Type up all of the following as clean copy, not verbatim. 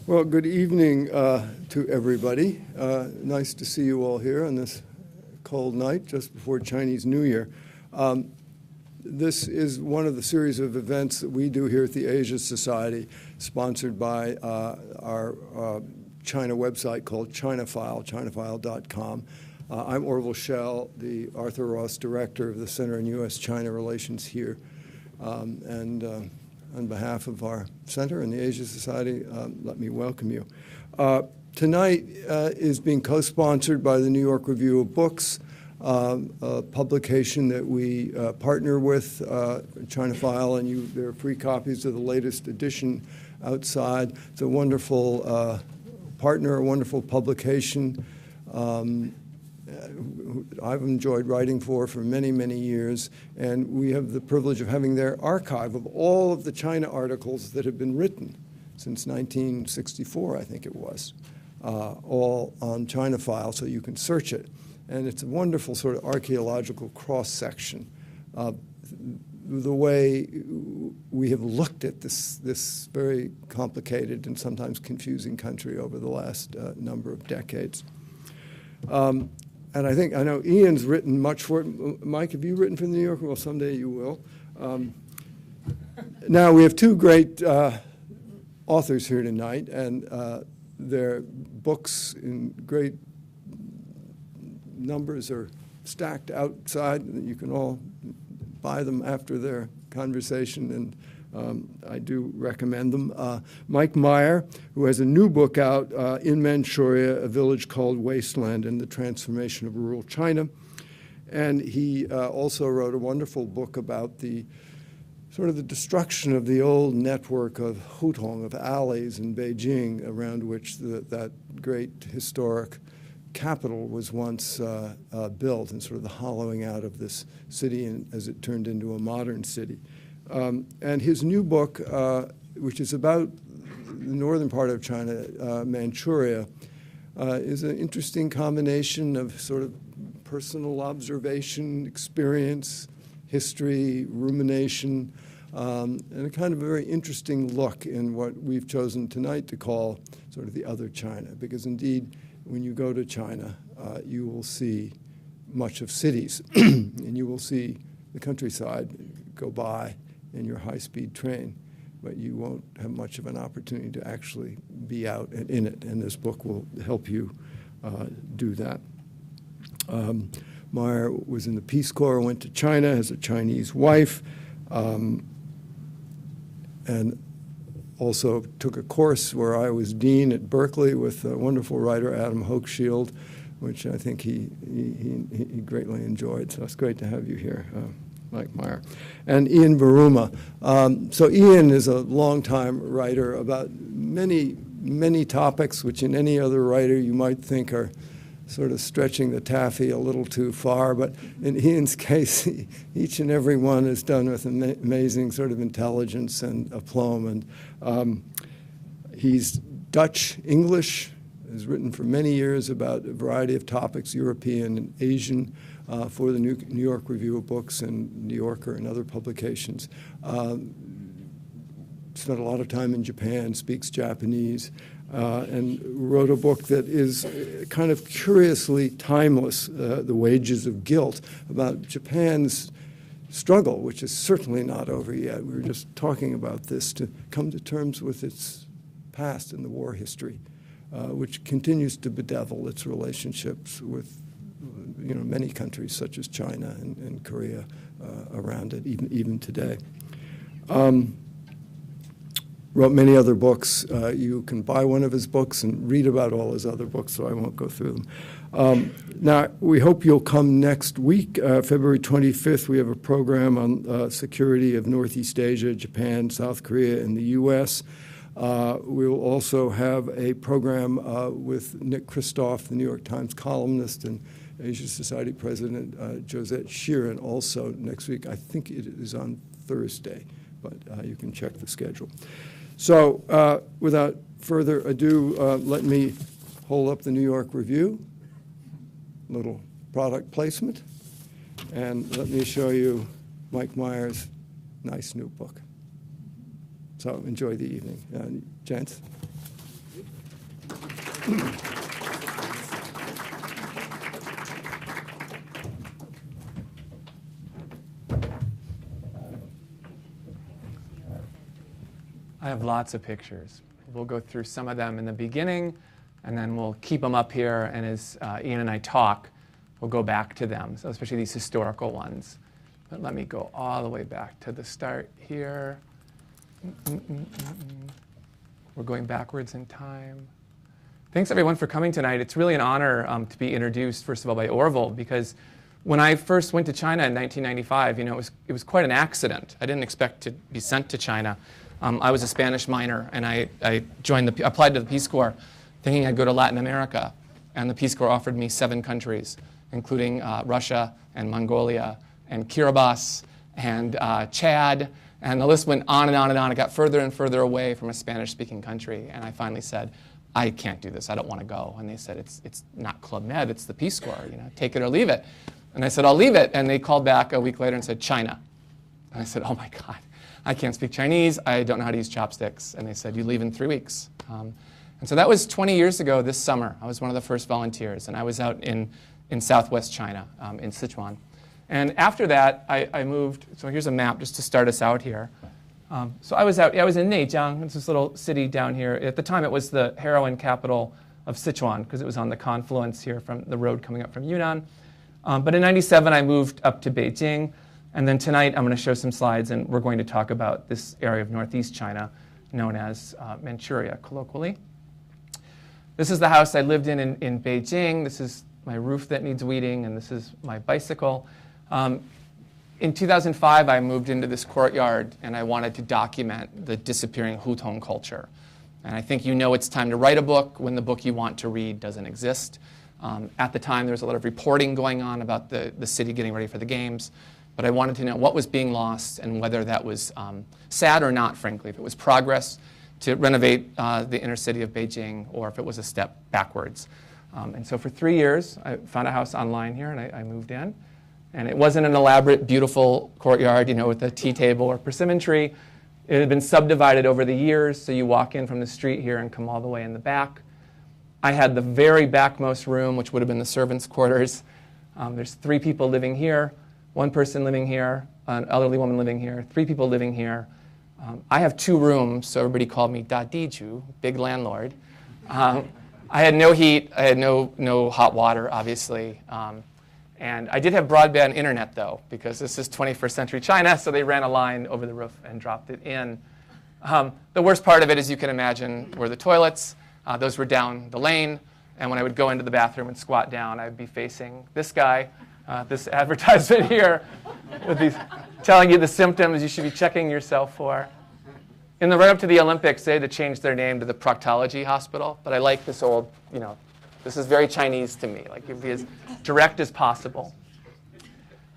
Well, good evening to everybody. Nice to see you all here on this cold night just before Chinese New Year. This is one of the series of events that we do here at the Asia Society, sponsored by our China website called ChinaFile, ChinaFile.com. I'm Orville Schell, the Arthur Ross Director of the Center in U.S. China Relations here. On behalf of our center and the Asia Society, let me welcome you. Tonight is being co-sponsored by the New York Review of Books, a publication that we partner with ChinaFile, and there are free copies of the latest edition outside. It's a wonderful partner, a wonderful publication. I've enjoyed writing for many, many years, and we have the privilege of having their archive of all of the China articles that have been written since 1964, I think it was, all on ChinaFile, so you can search it. And it's a wonderful sort of archaeological cross-section of the way we have looked at this very complicated and sometimes confusing country over the last number of decades. And I know Ian's written much for it. Mike, have you written for the New Yorker? Well, someday you will. Now, we have two great authors here tonight, and their books in great numbers are stacked outside. You can all buy them after their conversation, and I do recommend them. Mike Meyer, who has a new book out, In Manchuria, A Village Called Wasteland and the Transformation of Rural China. And he also wrote a wonderful book about the sort of the destruction of the old network of hutong, of alleys in Beijing, around which that great historic capital was once built, and sort of the hollowing out of this city as it turned into a modern city. And his new book, which is about the northern part of China, Manchuria, is an interesting combination of sort of personal observation, experience, history, rumination, and a kind of a very interesting look in what we've chosen tonight to call sort of the other China. Because indeed, when you go to China, you will see much of cities, and you will see the countryside go by in your high-speed train, but you won't have much of an opportunity to actually be out and in it, and this book will help you do that. Meyer was in the Peace Corps, went to China, has a Chinese wife, and also took a course where I was dean at Berkeley with a wonderful writer, Adam Hochschild, which I think he greatly enjoyed, so it's great to have you here. Mike Meyer, and Ian Buruma. So Ian is a longtime writer about many, many topics which in any other writer you might think are sort of stretching the taffy a little too far, but in Ian's case, each and every one is done with amazing sort of intelligence and aplomb. And he's Dutch, English, has written for many years about a variety of topics, European and Asian, for the New York Review of Books and New Yorker and other publications. Spent a lot of time in Japan, speaks Japanese, and wrote a book that is kind of curiously timeless, The Wages of Guilt, about Japan's struggle, which is certainly not over yet. We were just talking about this, to come to terms with its past and the war history, which continues to bedevil its relationships with many countries such as China and Korea around it, even today. Wrote many other books. You can buy one of his books and read about all his other books, so I won't go through them. Now, we hope you'll come next week, February 25th. We have a program on security of Northeast Asia, Japan, South Korea, and the U.S. We'll also have a program with Nick Kristof, the New York Times columnist, and Asia Society President Josette Sheeran also next week. I think it is on Thursday, but you can check the schedule. So without further ado, let me hold up the New York Review, little product placement, and let me show you Mike Meyer's nice new book. So enjoy the evening. Gents? I have lots of pictures. We'll go through some of them in the beginning, and then we'll keep them up here, and as Ian and I talk, we'll go back to them, so especially these historical ones. But let me go all the way back to the start here. We're going backwards in time. Thanks, everyone, for coming tonight. It's really an honor to be introduced, first of all, by Orville, because when I first went to China in 1995, it was quite an accident. I didn't expect to be sent to China. I was a Spanish minor, and I applied to the Peace Corps thinking I'd go to Latin America. And the Peace Corps offered me 7 countries, including Russia and Mongolia and Kiribati and Chad. And the list went on and on and on. It got further and further away from a Spanish-speaking country. And I finally said, I can't do this. I don't want to go. And they said, it's not Club Med. It's the Peace Corps. Take it or leave it. And I said, I'll leave it. And they called back a week later and said, China. And I said, oh, my God. I can't speak Chinese. I don't know how to use chopsticks. And they said, you leave in 3 weeks. And so that was 20 years ago this summer. I was one of the first volunteers. And I was out in southwest China, in Sichuan. And after that, I moved. So here's a map just to start us out here. So I was in Neijiang. It's this little city down here. At the time, it was the heroin capital of Sichuan because it was on the confluence here from the road coming up from Yunnan. But in 97, I moved up to Beijing. And then tonight, I'm going to show some slides, and we're going to talk about this area of northeast China known as Manchuria, colloquially. This is the house I lived in Beijing. This is my roof that needs weeding, and this is my bicycle. In 2005, I moved into this courtyard, and I wanted to document the disappearing Hutong culture. And I think it's time to write a book when the book you want to read doesn't exist. At the time, there was a lot of reporting going on about the city getting ready for the games. But I wanted to know what was being lost and whether that was sad or not, frankly, if it was progress to renovate the inner city of Beijing or if it was a step backwards. And so for 3 years, I found a house online here, and I moved in. And it wasn't an elaborate, beautiful courtyard, with a tea table or persimmon tree. It had been subdivided over the years, so you walk in from the street here and come all the way in the back. I had the very backmost room, which would have been the servants' quarters. There's 3 people living here. 1 person living here, an elderly woman living here, 3 people living here. I have 2 rooms, so everybody called me Da Diju, big landlord. I had no heat. I had no hot water, obviously. And I did have broadband internet, though, because this is 21st century China, so they ran a line over the roof and dropped it in. The worst part of it, as you can imagine, were the toilets. Those were down the lane. And when I would go into the bathroom and squat down, I'd be facing this guy. This advertisement here with these telling you the symptoms you should be checking yourself for. In the run-up to the Olympics, they had to change their name to the Proctology Hospital. But I like this old, this is very Chinese to me. Like, be as direct as possible.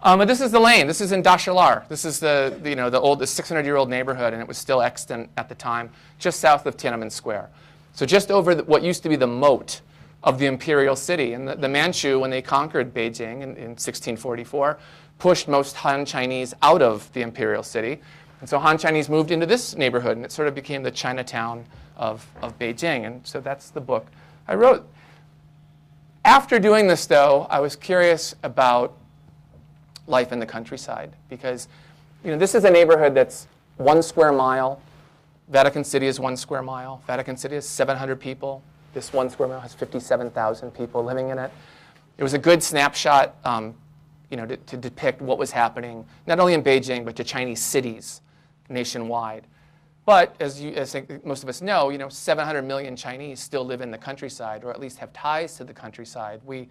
But this is the lane. This is in Dashilar. This is the 600-year-old neighborhood, and it was still extant at the time, just south of Tiananmen Square. So just over what used to be the moat of the imperial city. And the Manchu, when they conquered Beijing in 1644, pushed most Han Chinese out of the imperial city. And so Han Chinese moved into this neighborhood, and it sort of became the Chinatown of Beijing. And so that's the book I wrote. After doing this, though, I was curious about life in the countryside, because this is a neighborhood that's 1 square mile. Vatican City is 1 square mile. Vatican City is 700 people. This 1 square mile has 57,000 people living in it. It was a good snapshot, to depict what was happening, not only in Beijing, but to Chinese cities nationwide. But as I think most of us know, 700 million Chinese still live in the countryside, or at least have ties to the countryside. We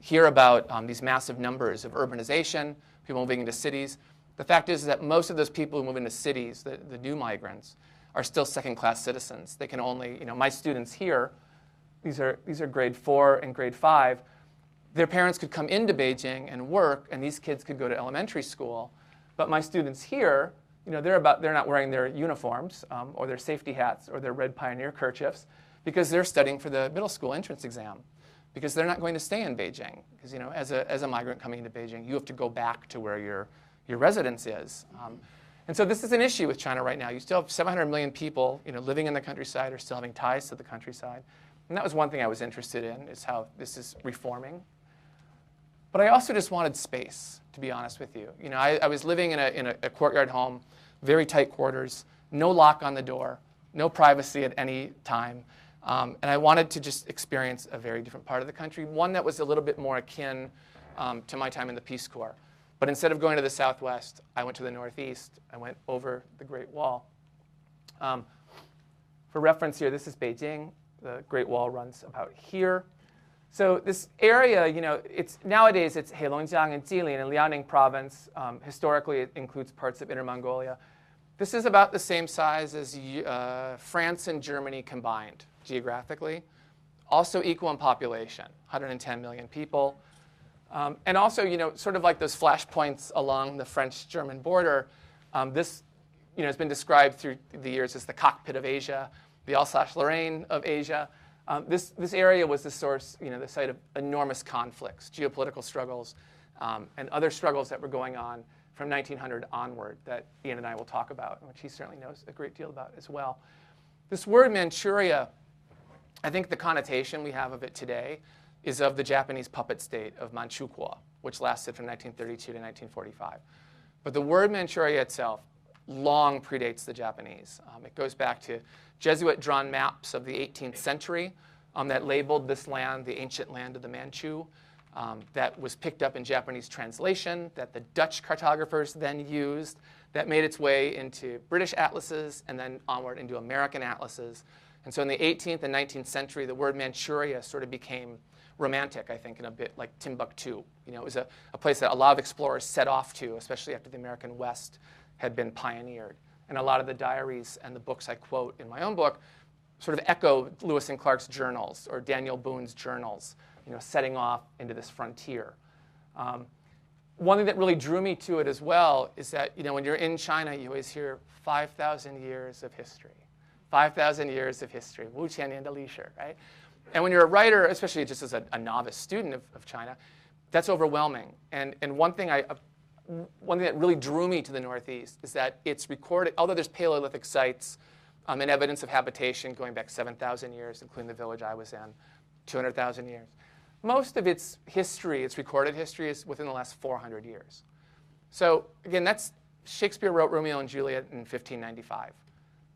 hear about these massive numbers of urbanization, people moving into cities. The fact is that most of those people who move into cities, the new migrants, are still second-class citizens. They can only, my students here, these are grade 4 and grade 5. Their parents could come into Beijing and work, and these kids could go to elementary school. But my students here, they're not wearing their uniforms or their safety hats or their red pioneer kerchiefs because they're studying for the middle school entrance exam, because they're not going to stay in Beijing. Because as a migrant coming into Beijing, you have to go back to where your residence is. And so this is an issue with China right now. You still have 700 million people living in the countryside or still having ties to the countryside. And that was one thing I was interested in, is how this is reforming. But I also just wanted space, to be honest with you. You know, I was living in a courtyard home, very tight quarters, no lock on the door, no privacy at any time. And I wanted to just experience a very different part of the country, one that was a little bit more akin to my time in the Peace Corps. But instead of going to the southwest, I went to the northeast. I went over the Great Wall. For reference here, this is Beijing. The Great Wall runs about here. So this area, you know, nowadays it's Heilongjiang and Jilin in Liaoning province. Historically, it includes parts of Inner Mongolia. This is about the same size as France and Germany combined, geographically. Also equal in population, 110 million people. And also, you know, sort of like those flashpoints along the French-German border, this, you know, has been described through the years as the cockpit of Asia, the Alsace-Lorraine of Asia. This area was the source, you know, the site of enormous conflicts, geopolitical struggles, and other struggles that were going on from 1900 onward that Ian and I will talk about, which he certainly knows a great deal about as well. This word Manchuria, I think the connotation we have of it today is of the Japanese puppet state of Manchukuo, which lasted from 1932 to 1945. But the word Manchuria itself long predates the Japanese. It goes back to Jesuit-drawn maps of the 18th century that labeled this land the ancient land of the Manchu. That was picked up in Japanese translation that the Dutch cartographers then used, that made its way into British atlases and then onward into American atlases. And so in the 18th and 19th century, the word Manchuria sort of became romantic, I think, in a bit like Timbuktu. You know, it was a place that a lot of explorers set off to, especially after the American West had been pioneered. And a lot of the diaries and the books I quote in my own book sort of echo Lewis and Clark's journals or Daniel Boone's journals, you know, setting off into this frontier. One thing that really drew me to it as well is that, you know, when you're in China, you always hear 5,000 years of history. 5,000 years of history, 5,000年的历史, right? And when you're a writer, especially just as a novice student of China, that's overwhelming. And one thing that really drew me to the Northeast is that it's recorded, although there's Paleolithic sites and evidence of habitation going back 7,000 years, including the village I was in, 200,000 years. Most of its history, its recorded history, is within the last 400 years. So again, Shakespeare wrote Romeo and Juliet in 1595.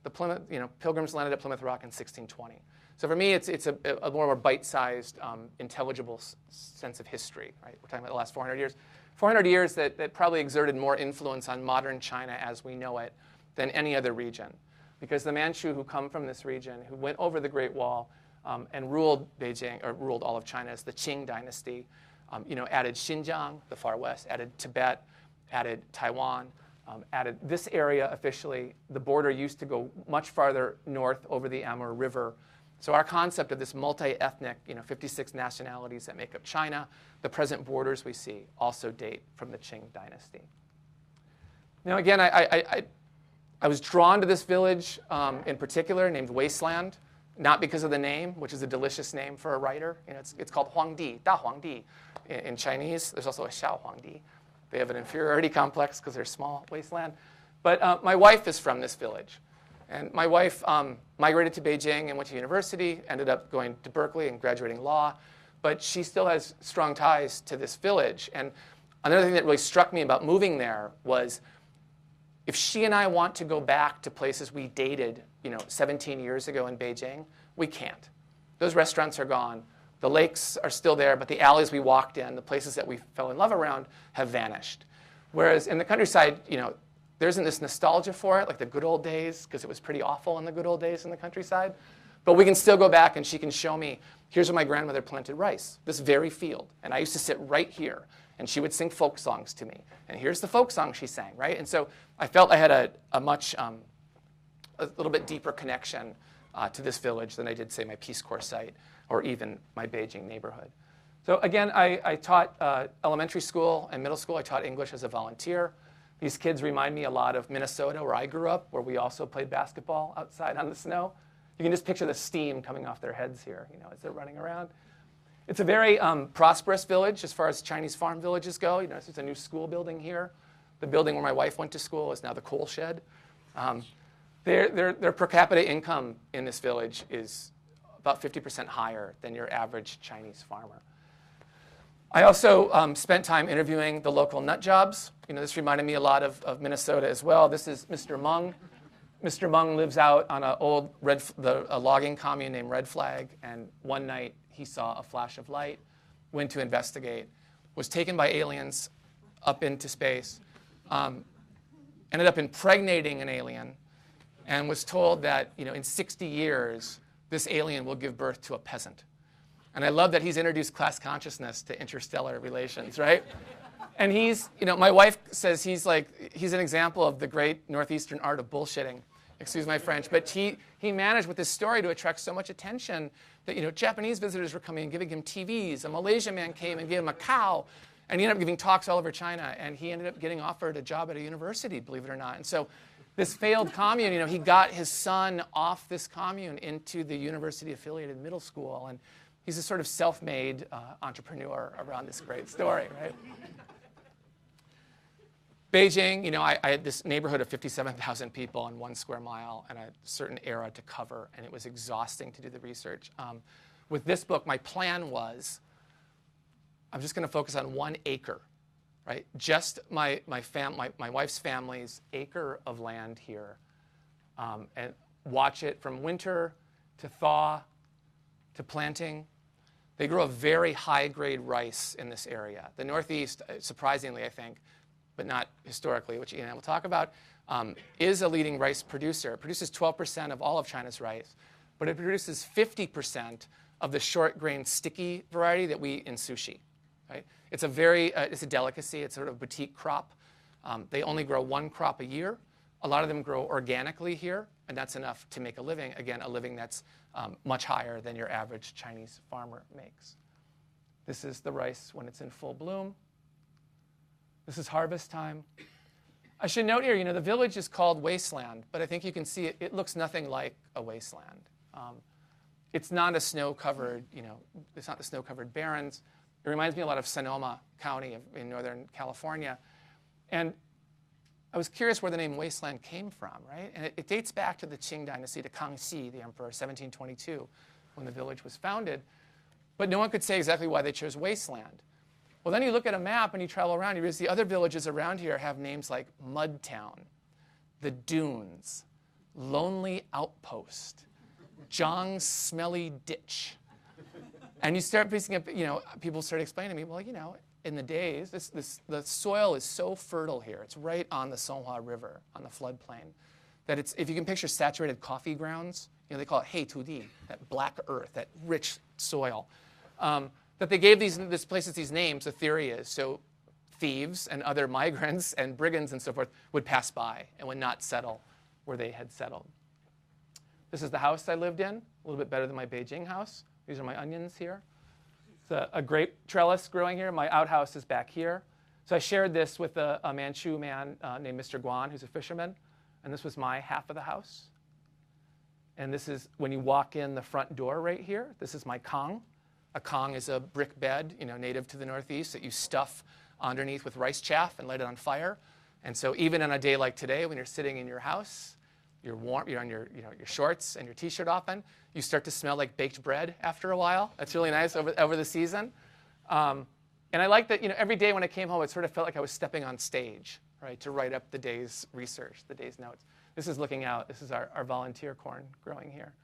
The Plymouth, you know, Pilgrims landed at Plymouth Rock in 1620. So for me, it's a more bite-sized, intelligible sense of history. Right? We're talking about the last 400 years. 400 years that probably exerted more influence on modern China as we know it than any other region. Because the Manchu who come from this region, who went over the Great Wall and ruled Beijing, or ruled all of China as the Qing dynasty, you know, added Xinjiang, the far west, added Tibet, added Taiwan, added this area officially. The border used to go much farther north over the Amur River. So our concept of this multi-ethnic, you know, 56 nationalities that make up China, the present borders we see also date from the Qing dynasty. Now again, I was drawn to this village in particular named Wasteland, not because of the name, which is a delicious name for a writer. You know, it's called Huangdi, Da Huangdi in Chinese. There's also a Xiao Huangdi. They have an inferiority complex because they're small, wasteland. But my wife is from this village. And my wife migrated to Beijing and went to university, ended up going to Berkeley and graduating law. But she still has strong ties to this village. And another thing that really struck me about moving there was if she and I want to go back to places we dated, you know, 17 years ago in Beijing, we can't. Those restaurants are gone. The lakes are still there, but the alleys we walked in, the places that we fell in love around, have vanished. Whereas in the countryside, you know, there isn't this nostalgia for it, like the good old days, because it was pretty awful in the good old days in the countryside. But we can still go back and she can show me, here's where my grandmother planted rice, this very field. And I used to sit right here. And she would sing folk songs to me. And here's the folk song she sang, right? And so I felt I had a little bit deeper connection to this village than I did, say, my Peace Corps site or even my Beijing neighborhood. So again, I taught elementary school and middle school. I taught English as a volunteer. These kids remind me a lot of Minnesota, where I grew up, where we also played basketball outside on the snow. You can just picture the steam coming off their heads here, you know, as they're running around. It's a very prosperous village as far as Chinese farm villages go. You know, there's a new school building here. The building where my wife went to school is now the coal shed. Their per capita income in this village is about 50% higher than your average Chinese farmer. I also spent time interviewing the local nut jobs. This reminded me a lot of Minnesota as well. This is Mr. Meng. Mr. Meng lives out on a logging commune named Red Flag, and one night he saw a flash of light, went to investigate, was taken by aliens up into space, ended up impregnating an alien, and was told that in 60 years, this alien will give birth to a peasant. And I love that he's introduced class consciousness to interstellar relations, right? And my wife says he's an example of the great Northeastern art of bullshitting. Excuse my French, but he managed with this story to attract so much attention that Japanese visitors were coming and giving him TVs. A Malaysian man came and gave him a cow, and he ended up giving talks all over China, and he ended up getting offered a job at a university, believe it or not. And so this failed commune, he got his son off this commune into the university-affiliated middle school, and he's a sort of self-made entrepreneur around this great story, right? Beijing, I had this neighborhood of 57,000 people on 1 square mile and a certain era to cover, and it was exhausting to do the research. With this book, my plan was, I'm just going to focus on 1 acre, right? Just my wife's family's acre of land here, and watch it from winter to thaw to planting. They grow a very high-grade rice in this area. The Northeast, surprisingly, I think, but not historically, which Ian and I will talk about, is a leading rice producer. It produces 12% of all of China's rice, but it produces 50% of the short-grain sticky variety that we eat in sushi. Right? It's a delicacy. It's sort of a boutique crop. They only grow 1 crop a year. A lot of them grow organically here, and that's enough to make a living. Again, a living that's much higher than your average Chinese farmer makes. This is the rice when it's in full bloom. This is harvest time. I should note here, the village is called Wasteland, but I think you can see it looks nothing like a wasteland. It's not a snow-covered, it's not the snow-covered barrens. It reminds me a lot of Sonoma County in Northern California. And I was curious where the name Wasteland came from, right? And it dates back to the Qing dynasty, to Kangxi, the emperor, 1722, when the village was founded. But no one could say exactly why they chose Wasteland. Well, then you look at a map and you travel around, you realize the other villages around here have names like Mudtown, The Dunes, Lonely Outpost, Zhang's Smelly Ditch. And you start piecing up, people start explaining to me, well, in the days, the soil is so fertile here. It's right on the Songhua River, on the floodplain, that if you can picture saturated coffee grounds, they call it hei tu di, that black earth, that rich soil. That they gave these places these names, the theory is, so thieves and other migrants and brigands and so forth would pass by and would not settle where they had settled. This is the house I lived in, a little bit better than my Beijing house. These are my onions here. It's a grape trellis growing here. My outhouse is back here. So I shared this with a Manchu man named Mr. Guan, who's a fisherman. And this was my half of the house. And this is when you walk in the front door right here. This is my kang. A kang is a brick bed, native to the Northeast that you stuff underneath with rice chaff and light it on fire. And so even on a day like today, when you're sitting in your house, you're warm, you're on your shorts and your T-shirt often, you start to smell like baked bread after a while. That's really nice over the season. And I like that, every day when I came home, it sort of felt like I was stepping on stage, right, to write up the day's research, the day's notes. This is looking out. This is our volunteer corn growing here.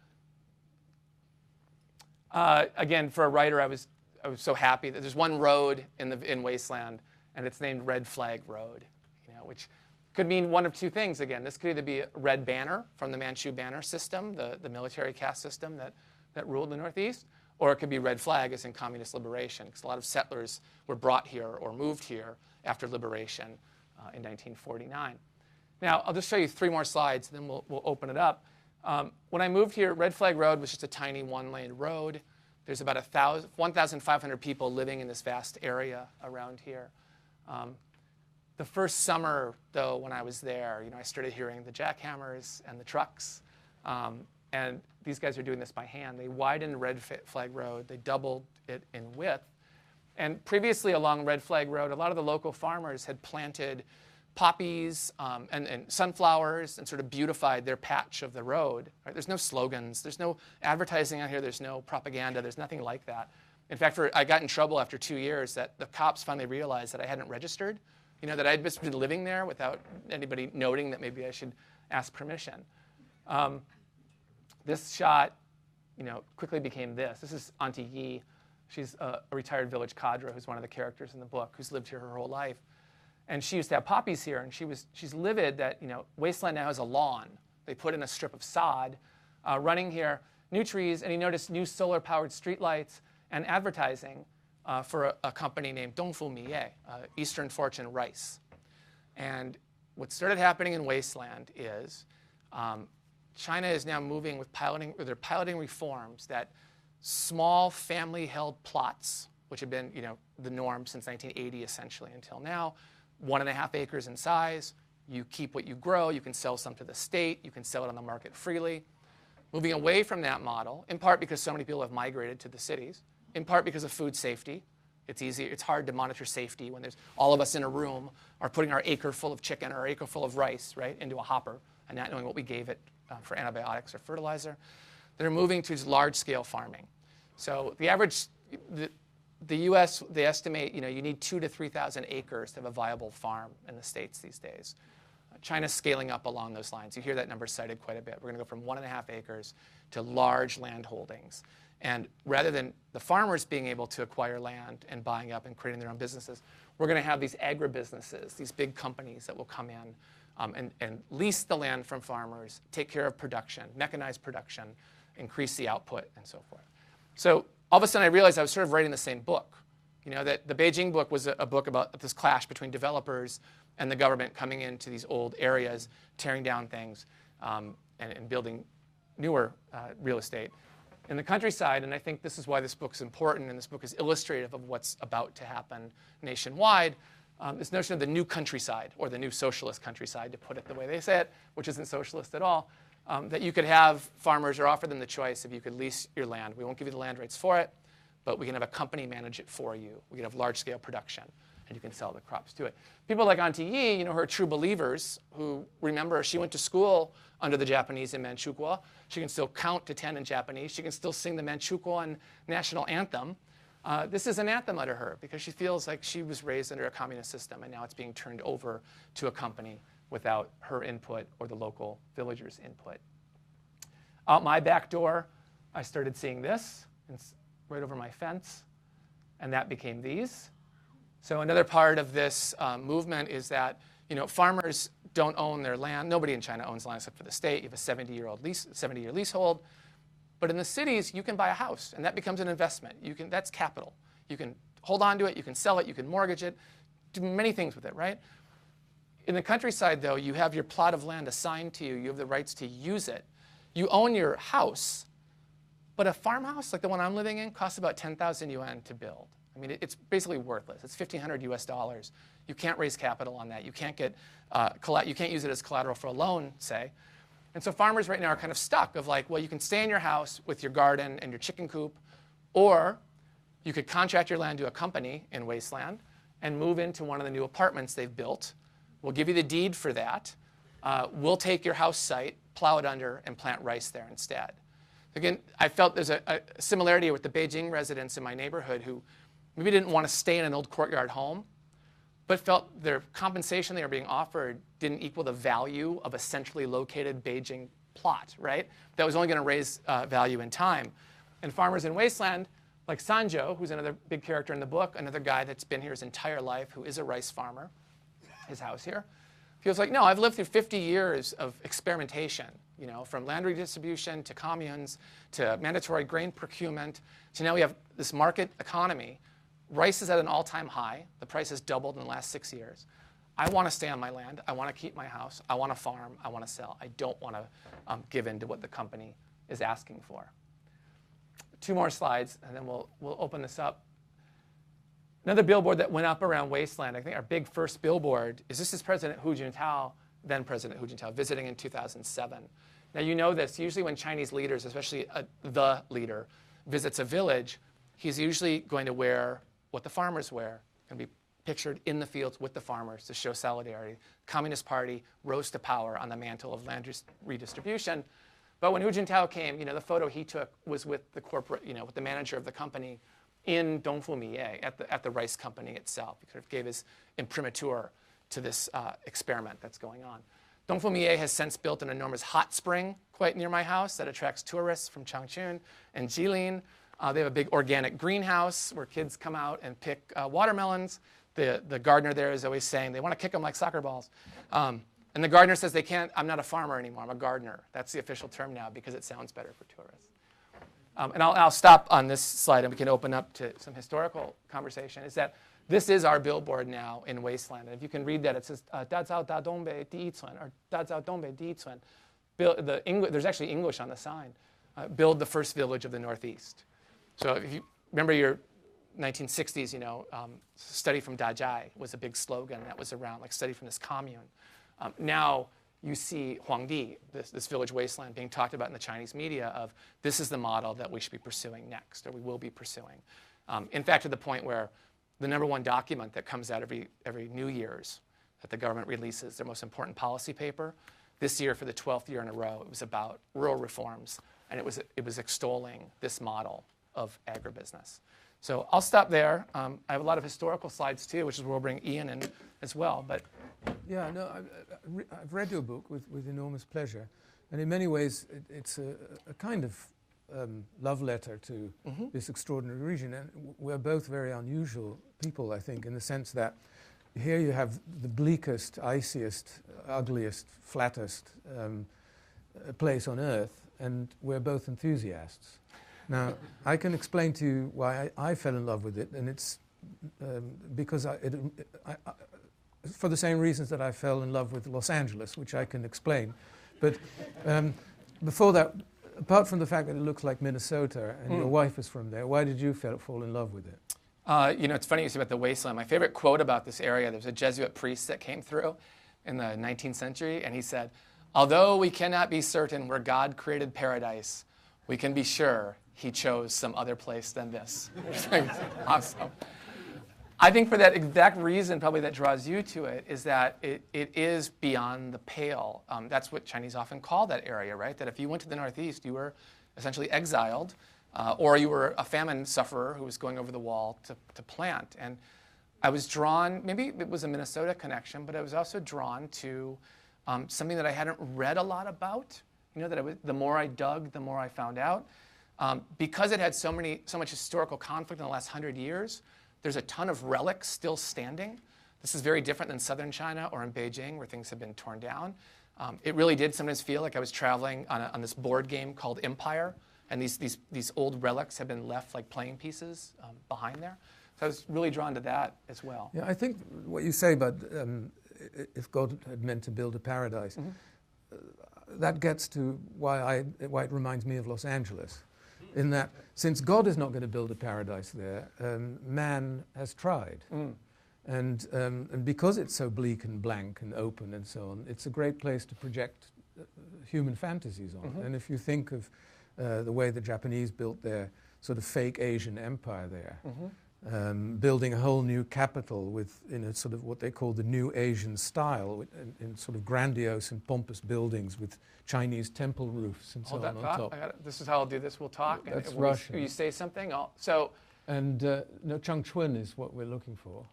Again, for a writer, I was so happy that there's one road in Wasteland, and it's named Red Flag Road, which could mean one of 2 things. Again, this could either be a red banner from the Manchu banner system, the military caste system that ruled the Northeast, or it could be red flag as in communist liberation, because a lot of settlers were brought here or moved here after liberation in 1949. Now, I'll just show you 3 more slides, and then we'll open it up. When I moved here, Red Flag Road was just a tiny 1-lane road. There's about 1,500 people living in this vast area around here. The first summer, though, when I was there, I started hearing the jackhammers and the trucks. And these guys are doing this by hand. They widened Red Flag Road. They doubled it in width. And previously along Red Flag Road, a lot of the local farmers had planted poppies and sunflowers and sort of beautified their patch of the road. Right? There's no slogans. There's no advertising out here. There's no propaganda. There's nothing like that. In fact, I got in trouble after 2 years that the cops finally realized that I hadn't registered, that I'd just been living there without anybody noting that maybe I should ask permission. This shot, quickly became this. This is Auntie Yi. She's a retired village cadre who's one of the characters in the book, who's lived here her whole life. And she used to have poppies here, and she's livid that Wasteland now has a lawn. They put in a strip of sod running here, new trees, and he noticed new solar-powered streetlights and advertising for a company named Dongfu Miye, Eastern Fortune Rice. And what started happening in Wasteland is China is now moving with they're piloting reforms that small family-held plots, which have been the norm since 1980 essentially until now, 1.5 acres in size. You keep what you grow. You can sell some to the state. You can sell it on the market freely. Moving away from that model, in part because so many people have migrated to the cities, in part because of food safety. It's hard to monitor safety when there's all of us in a room are putting our acre full of chicken or our acre full of rice, right, into a hopper and not knowing what we gave it for antibiotics or fertilizer. They're moving to large-scale farming. So the average, the U.S., they estimate, you need 2,000 to 3,000 acres to have a viable farm in the States these days. China's scaling up along those lines. You hear that number cited quite a bit. We're going to go from 1.5 acres to large land holdings. And rather than the farmers being able to acquire land and buying up and creating their own businesses, we're going to have these agribusinesses, these big companies that will come in and lease the land from farmers, take care of production, mechanize production, increase the output, and so forth. So all of a sudden I realized I was sort of writing the same book. That the Beijing book was a book about this clash between developers and the government coming into these old areas, tearing down things, and building newer real estate. In the countryside, and I think this is why this book is important, and this book is illustrative of what's about to happen nationwide, this notion of the new countryside, or the new socialist countryside, to put it the way they say it, which isn't socialist at all, that you could have farmers or offer them the choice if you could lease your land. We won't give you the land rights for it, but we can have a company manage it for you. We can have large-scale production, and you can sell the crops to it. People like Auntie Yi, who are true believers, who remember she went to school under the Japanese in Manchuria. She can still count to 10 in Japanese. She can still sing the Manchukuan national anthem. This is anathema to her because she feels like she was raised under a communist system, and now it's being turned over to a company without her input or the local villagers' input. Out my back door, I started seeing this. It's right over my fence, and that became these. So another part of this movement is that farmers don't own their land. Nobody in China owns land except for the state. You have a 70-year leasehold. But in the cities, you can buy a house, and that becomes an investment. That's capital. You can hold on to it. You can sell it. You can mortgage it. Do many things with it, right? In the countryside, though, you have your plot of land assigned to you. You have the rights to use it. You own your house, but a farmhouse like the one I'm living in costs about 10,000 yuan to build. I mean, it's basically worthless. It's $1,500 US. You can't raise capital on that. You can't you can't use it as collateral for a loan, say. And so farmers right now are kind of stuck of like, well, you can stay in your house with your garden and your chicken coop, or you could contract your land to a company in Wasteland and move into one of the new apartments they've built. We'll give you the deed for that. We'll take your house site, plow it under, and plant rice there instead. Again, I felt there's a similarity with the Beijing residents in my neighborhood who maybe didn't want to stay in an old courtyard home, but felt their compensation they were being offered didn't equal the value of a centrally located Beijing plot, right? That was only going to raise value in time. And farmers in Wasteland, like Sanjo, who's another big character in the book, another guy that's been here his entire life, who is a rice farmer, his house here, feels like, no, I've lived through 50 years of experimentation, from land redistribution to communes to mandatory grain procurement to now we have this market economy. Rice is at an all-time high. The price has doubled in the last 6 years. I want to stay on my land. I want to keep my house. I want to farm. I want to sell. I don't want to give in to what the company is asking for. 2 more slides, and then we'll open this up. Another billboard that went up around Wasteland, I think our big first billboard, this is President Hu Jintao, then President Hu Jintao, visiting in 2007. Now you know this, usually when Chinese leaders, especially the leader, visits a village, he's usually going to wear what the farmers wear. Going to be pictured in the fields with the farmers to show solidarity. Communist Party rose to power on the mantle of land redistribution. But when Hu Jintao came, the photo he took was with the corporate, with the manager of the company in Dongfu Miye at the rice company itself. He sort of gave his imprimatur to this experiment that's going on. Dongfu Miye has since built an enormous hot spring quite near my house that attracts tourists from Changchun and Jilin. They have a big organic greenhouse where kids come out and pick watermelons. The gardener there is always saying they want to kick them like soccer balls. And the gardener says they can't, I'm not a farmer anymore, I'm a gardener. That's the official term now because it sounds better for tourists. And I'll stop on this slide and we can open up to some historical conversation, is that this is our billboard now in Wasteland. And if you can read that, it says, Da Zao Da Dongbe Di Yicun, or Da Zao Dongbe Di Yicun. There's actually English on the sign. Build the first village of the Northeast. So if you remember your 1960s, study from Dajai was a big slogan that was around, like study from this commune. Now you see Huangdi, this village wasteland, being talked about in the Chinese media of this is the model that we should be pursuing next, or we will be pursuing. In fact, to the point where the #1 document that comes out every New Year's that the government releases, their most important policy paper, this year for the 12th year in a row, it was about rural reforms, and it was extolling this model of agribusiness. So I'll stop there. I have a lot of historical slides too, which is where we'll bring Ian in as well. But yeah, no, I've read your book with enormous pleasure, and in many ways it's a kind of love letter to this extraordinary region. And we're both very unusual people, I think, in the sense that here you have the bleakest, iciest, ugliest, flattest place on earth, and we're both enthusiasts. Now, I can explain to you why I fell in love with it, and it's because for the same reasons that I fell in love with Los Angeles, which I can explain. But before that, apart from the fact that it looks like Minnesota and your wife is from there, why did you fall in love with it? It's funny you say about the wasteland. My favorite quote about this area, there was a Jesuit priest that came through in the 19th century, and he said, "Although we cannot be certain where God created paradise, we can be sure he chose some other place than this." Awesome. I think for that exact reason, probably that draws you to it, is that it is beyond the pale. That's what Chinese often call that area, right? That if you went to the Northeast, you were essentially exiled, or you were a famine sufferer who was going over the wall to plant. And I was drawn, maybe it was a Minnesota connection, but I was also drawn to something that I hadn't read a lot about. The more I dug, the more I found out. Because it had so much historical conflict in the last 100 years, there's a ton of relics still standing. This is very different than southern China or in Beijing, where things have been torn down. It really did sometimes feel like I was traveling on this board game called Empire, and these old relics have been left like playing pieces behind there. So I was really drawn to that as well. Yeah, I think what you say about if God had meant to build a paradise, that gets to why it reminds me of Los Angeles. In that, since God is not going to build a paradise there, man has tried. And because it's so bleak and blank and open and so on, it's a great place to project human fantasies on. And if you think of the way the Japanese built their sort of fake Asian empire there, building a whole new capital in a sort of what they call the New Asian style, in sort of grandiose and pompous buildings with Chinese temple roofs and so on top. This is how I'll do this. We'll talk. That's and Russian. You say something. No, Changchun is what we're looking for.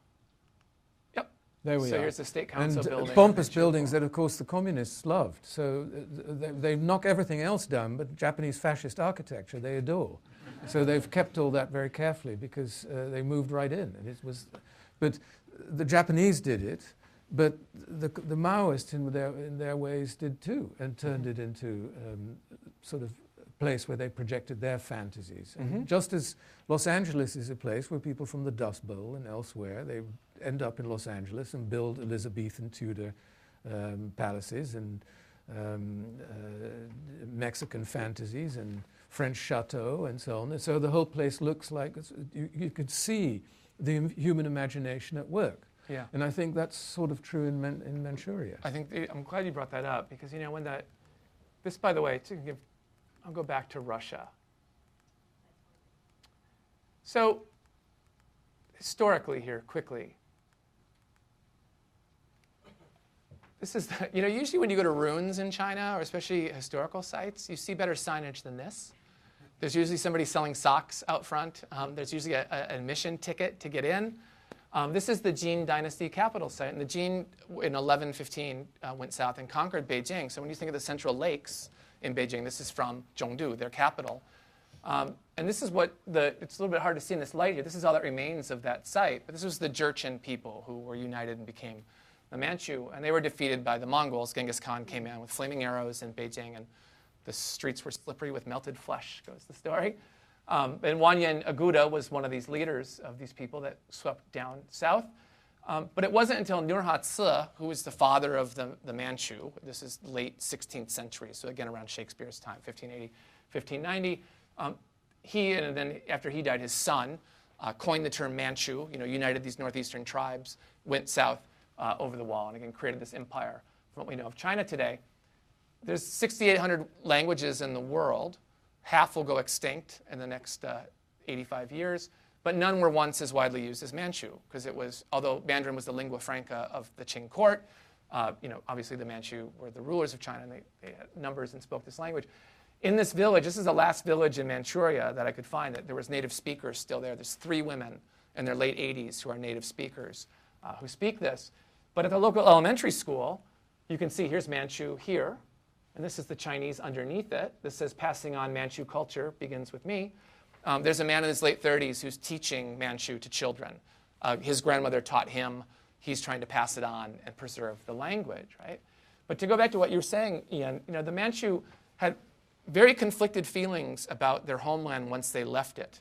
Yep. There we are. So here's the State Council building. Pompous buildings that, of course, the communists loved. So they knock everything else down, but Japanese fascist architecture they adore. So they've kept all that very carefully because they moved right in. And but the Japanese did it, but the Maoists in their ways did too, and turned it into sort of a place where they projected their fantasies. And just as Los Angeles is a place where people from the Dust Bowl and elsewhere, they end up in Los Angeles and build Elizabethan Tudor palaces and Mexican fantasies and French chateau and so on. And so the whole place looks like you could see the human imagination at work. Yeah. And I think that's sort of true in Manchuria. I'm glad you brought that up because when this, by the way, I'll go back to Russia. So historically here, quickly, This is, usually when you go to ruins in China, or especially historical sites, you see better signage than this. There's usually somebody selling socks out front. There's usually an admission ticket to get in. This is the Jin Dynasty capital site. And the Jin, in 1115, went south and conquered Beijing. So when you think of the Central Lakes in Beijing, this is from Zhongdu, their capital. And this is what it's a little bit hard to see in this light here. This is all that remains of that site. But this was the Jurchen people who were united and became the Manchu. And they were defeated by the Mongols. Genghis Khan came in with flaming arrows in Beijing, and the streets were slippery with melted flesh, goes the story. And Wanyan Aguda was one of these leaders of these people that swept down south. But it wasn't until Nurha Tse, who was the father of the Manchu, this is late 16th century, so again around Shakespeare's time, 1580, 1590, he, and then after he died, his son coined the term Manchu, united these northeastern tribes, went south over the wall, and again created this empire from what we know of China today. There's 6,800 languages in the world. Half will go extinct in the next 85 years, but none were once as widely used as Manchu, because it was, although Mandarin was the lingua franca of the Qing court, obviously the Manchu were the rulers of China, and they had numbers and spoke this language. In this village, this is the last village in Manchuria that I could find, that there was native speakers still there. There's 3 women in their late 80s who are native speakers who speak this. But at the local elementary school, you can see here's Manchu here, and this is the Chinese underneath it. This says passing on Manchu culture begins with me. There's a man in his late 30s who's teaching Manchu to children. His grandmother taught him. He's trying to pass it on and preserve the language, right? But to go back to what you were saying, Ian, the Manchu had very conflicted feelings about their homeland once they left it.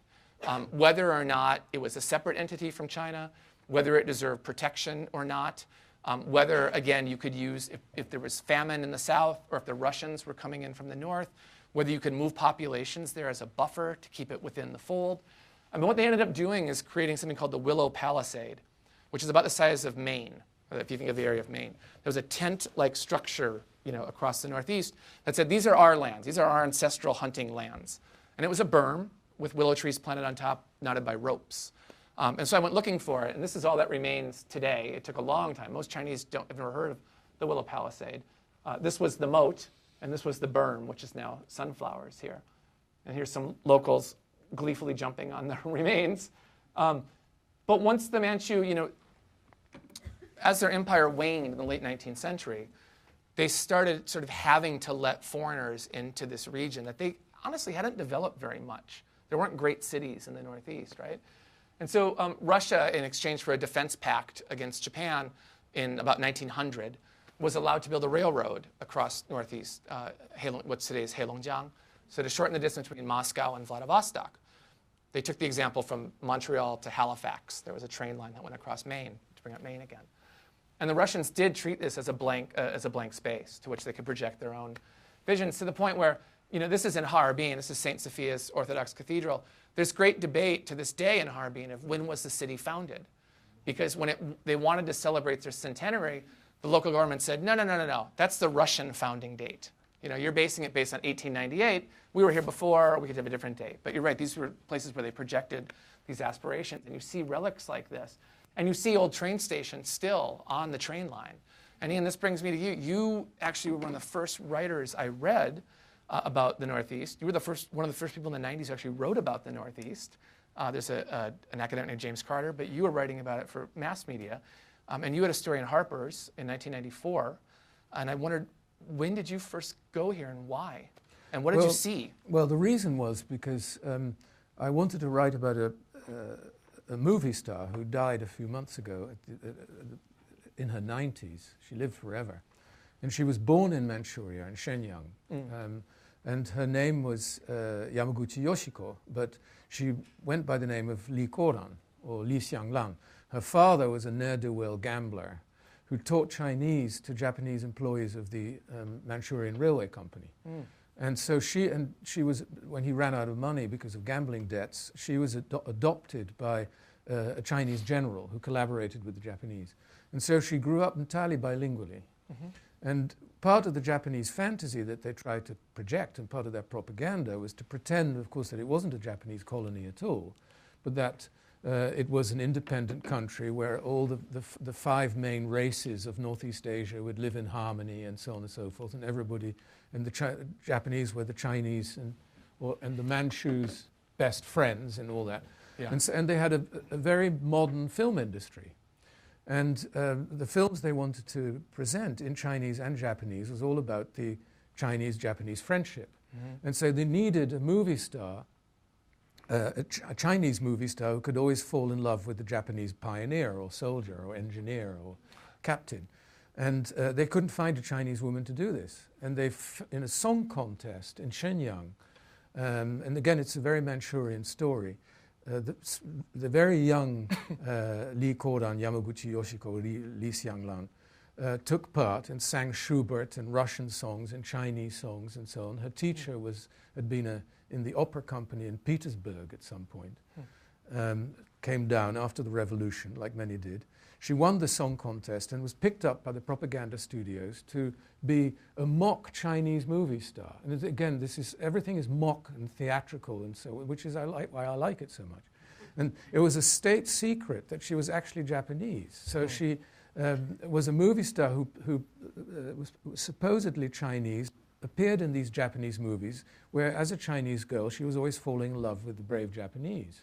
Whether or not it was a separate entity from China, whether it deserved protection or not, whether, again, you could use, if there was famine in the south or if the Russians were coming in from the north, whether you could move populations there as a buffer to keep it within the fold. I mean, what they ended up doing is creating something called the Willow Palisade, which is about the size of Maine, if you think of the area of Maine. There was a tent-like structure across the northeast that said, these are our lands. These are our ancestral hunting lands. And it was a berm with willow trees planted on top, knotted by ropes. And so I went looking for it, and this is all that remains today. It took a long time. Most Chinese have never heard of the Willow Palisade. This was the moat, and this was the berm, which is now sunflowers here. And here's some locals gleefully jumping on the remains. But once the Manchu, as their empire waned in the late 19th century, they started sort of having to let foreigners into this region that they honestly hadn't developed very much. There weren't great cities in the northeast, right? And so Russia, in exchange for a defense pact against Japan in about 1900, was allowed to build a railroad across northeast, what today is Heilongjiang, so to shorten the distance between Moscow and Vladivostok. They took the example from Montreal to Halifax. There was a train line that went across Maine to bring up Maine again. And the Russians did treat this as a blank space to which they could project their own visions, to the point where, this is in Harbin, this is St. Sophia's Orthodox Cathedral. There's great debate to this day in Harbin of when was the city founded. Because when they wanted to celebrate their centenary, the local government said, no, that's the Russian founding date. You're basing it based on 1898. We were here before, we could have a different date. But you're right, these were places where they projected these aspirations. And you see relics like this. And you see old train stations still on the train line. And Ian, this brings me to you. You actually were one of the first writers I read about the Northeast. You were one of the first people in the 90s who actually wrote about the Northeast. There's an academic named James Carter, but you were writing about it for mass media. And you had a story in Harper's in 1994. And I wondered, when did you first go here and why? And what did you see? Well, the reason was because I wanted to write about a movie star who died a few months ago in her 90s. She lived forever. And she was born in Manchuria, in Shenyang. And her name was Yamaguchi Yoshiko, but she went by the name of Li Koran, or Li Xianglan. Her father was a ne'er-do-well gambler who taught Chinese to Japanese employees of the Manchurian Railway Company. And so she was, when he ran out of money because of gambling debts, she was adopted by a Chinese general who collaborated with the Japanese. And so she grew up entirely bilingually. And part of the Japanese fantasy that they tried to project, and part of their propaganda, was to pretend, of course, that it wasn't a Japanese colony at all, but that it was an independent country where all the five main races of Northeast Asia would live in harmony and so on and so forth, and everybody, and the Japanese were the Chinese and the Manchus' best friends and all that. Yeah. And they had a very modern film industry. And the films they wanted to present in Chinese and Japanese was all about the Chinese-Japanese friendship. Mm-hmm. And so they needed a movie star, a Chinese movie star who could always fall in love with the Japanese pioneer or soldier or engineer or captain. And they couldn't find a Chinese woman to do this. And in a song contest in Shenyang, and again it's a very Manchurian story, the very young Li Kodan, Yamaguchi Yoshiko, Li Xianglan took part and sang Schubert and Russian songs and Chinese songs and so on. Her teacher had been in the opera company in Petersburg at some point, came down after the revolution, like many did. She won the song contest and was picked up by the propaganda studios to be a mock Chinese movie star. And again, everything is mock and theatrical, and so, which is why I like it so much. And it was a state secret that she was actually Japanese. So she was a movie star who was supposedly Chinese, appeared in these Japanese movies, where as a Chinese girl she was always falling in love with the brave Japanese.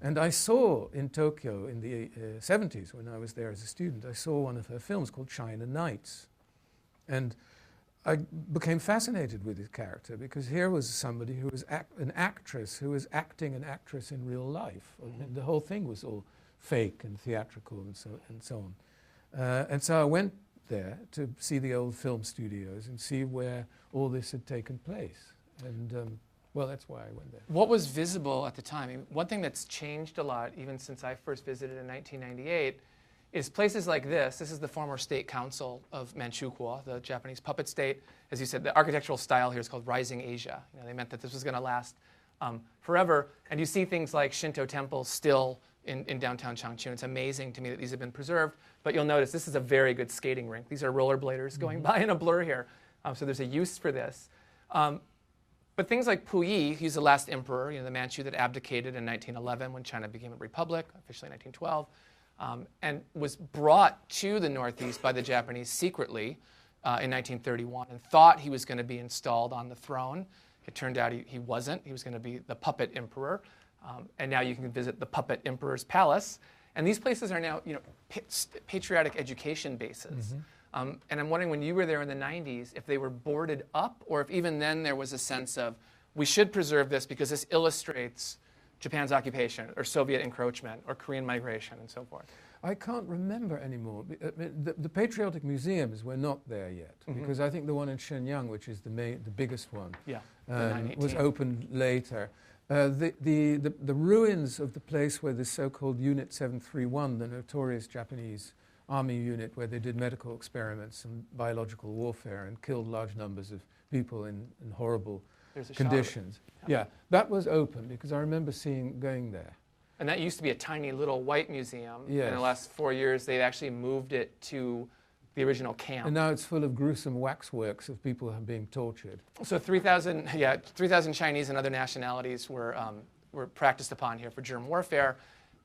And I saw in Tokyo in the 70s, when I was there as a student, I saw one of her films called China Nights. And I became fascinated with his character, because here was somebody who was an actress who was acting an actress in real life. And the whole thing was all fake and theatrical and so on. And so I went there to see the old film studios and see where all this had taken place. And well, that's why I went there. What was visible at the time? I mean, one thing that's changed a lot, even since I first visited in 1998, is places like this. This is the former state council of Manchuria, the Japanese puppet state. As you said, the architectural style here is called Rising Asia. You know, they meant that this was going to last forever. And you see things like Shinto temples still in downtown Changchun. It's amazing to me that these have been preserved. But you'll notice this is a very good skating rink. These are rollerbladers going by in a blur here. So there's a use for this. But things like Puyi, he's the last emperor, you know, the Manchu that abdicated in 1911 when China became a republic, officially in 1912, and was brought to the Northeast by the Japanese secretly in 1931 and thought he was going to be installed on the throne. It turned out he wasn't. He was going to be the puppet emperor. And now you can visit the puppet emperor's palace. And these places are now, you know, patriotic education bases. And I'm wondering, when you were there in the 90s, if they were boarded up, or if even then there was a sense of, we should preserve this because this illustrates Japan's occupation, or Soviet encroachment, or Korean migration, and so forth. I can't remember anymore. The patriotic museums were not there yet, because I think the one in Shenyang, which is the biggest one, was opened later. The ruins of the place where the so-called Unit 731, the notorious Japanese army unit where they did medical experiments and biological warfare and killed large numbers of people in horrible conditions. Yeah, that was open, because I remember going there. And that used to be a tiny little white museum. Yes. In the last 4 years, they've actually moved it to the original camp. And now it's full of gruesome waxworks of people being tortured. So 3,000 Chinese and other nationalities were practiced upon here for germ warfare.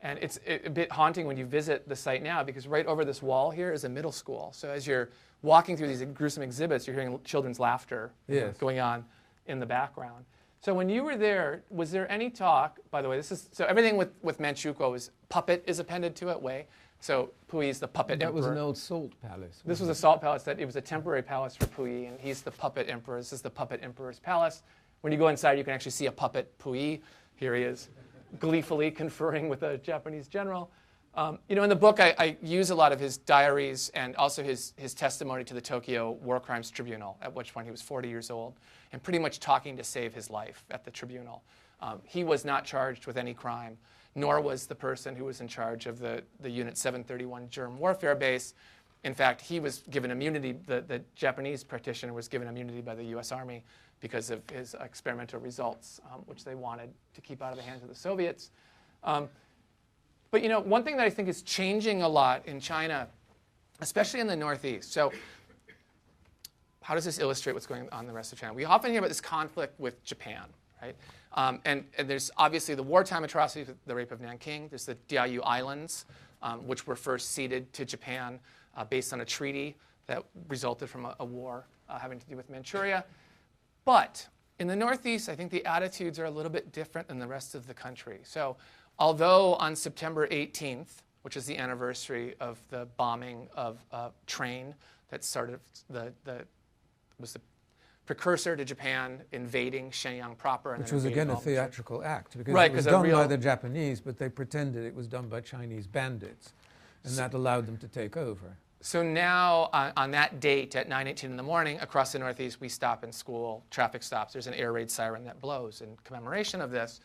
And it's a bit haunting when you visit the site now, because right over this wall here is a middle school. So as you're walking through these gruesome exhibits, you're hearing children's laughter going on in the background. So when you were there, was there any talk, by the way, so everything with Manchukuo is appended to it, So Puyi's the puppet emperor. That was an old salt palace. This was a salt palace. It was a temporary palace for Puyi, and he's the puppet emperor. This is the puppet emperor's palace. When you go inside, you can actually see a puppet Puyi. Here he is, gleefully conferring with a Japanese general. You know, in the book, I use a lot of his diaries and also his testimony to the Tokyo War Crimes Tribunal, at which point he was 40 years old, and pretty much talking to save his life at the tribunal. He was not charged with any crime, nor was the person who was in charge of the Unit 731 germ warfare base. In fact, he was given immunity. The Japanese practitioner was given immunity by the U.S. Army because of his experimental results, which they wanted to keep out of the hands of the Soviets. But you know, one thing that I think is changing a lot in China, especially in the Northeast. So how does this illustrate what's going on in the rest of China? We often hear about this conflict with Japan, right? And there's obviously the wartime atrocities, the rape of Nanking. There's the Diaoyu Islands, which were first ceded to Japan based on a treaty that resulted from a war having to do with Manchuria. But in the Northeast, I think the attitudes are a little bit different than the rest of the country. So although on September 18th, which is the anniversary of the bombing of a train that started was the precursor to Japan invading Shenyang proper. And which was again a theatrical act, because right, it was done by the Japanese, but they pretended it was done by Chinese bandits, and that allowed them to take over. So now, on that date at 9:18 in the morning, across the Northeast, we stop in school, traffic stops. There's an air raid siren that blows in commemoration of this.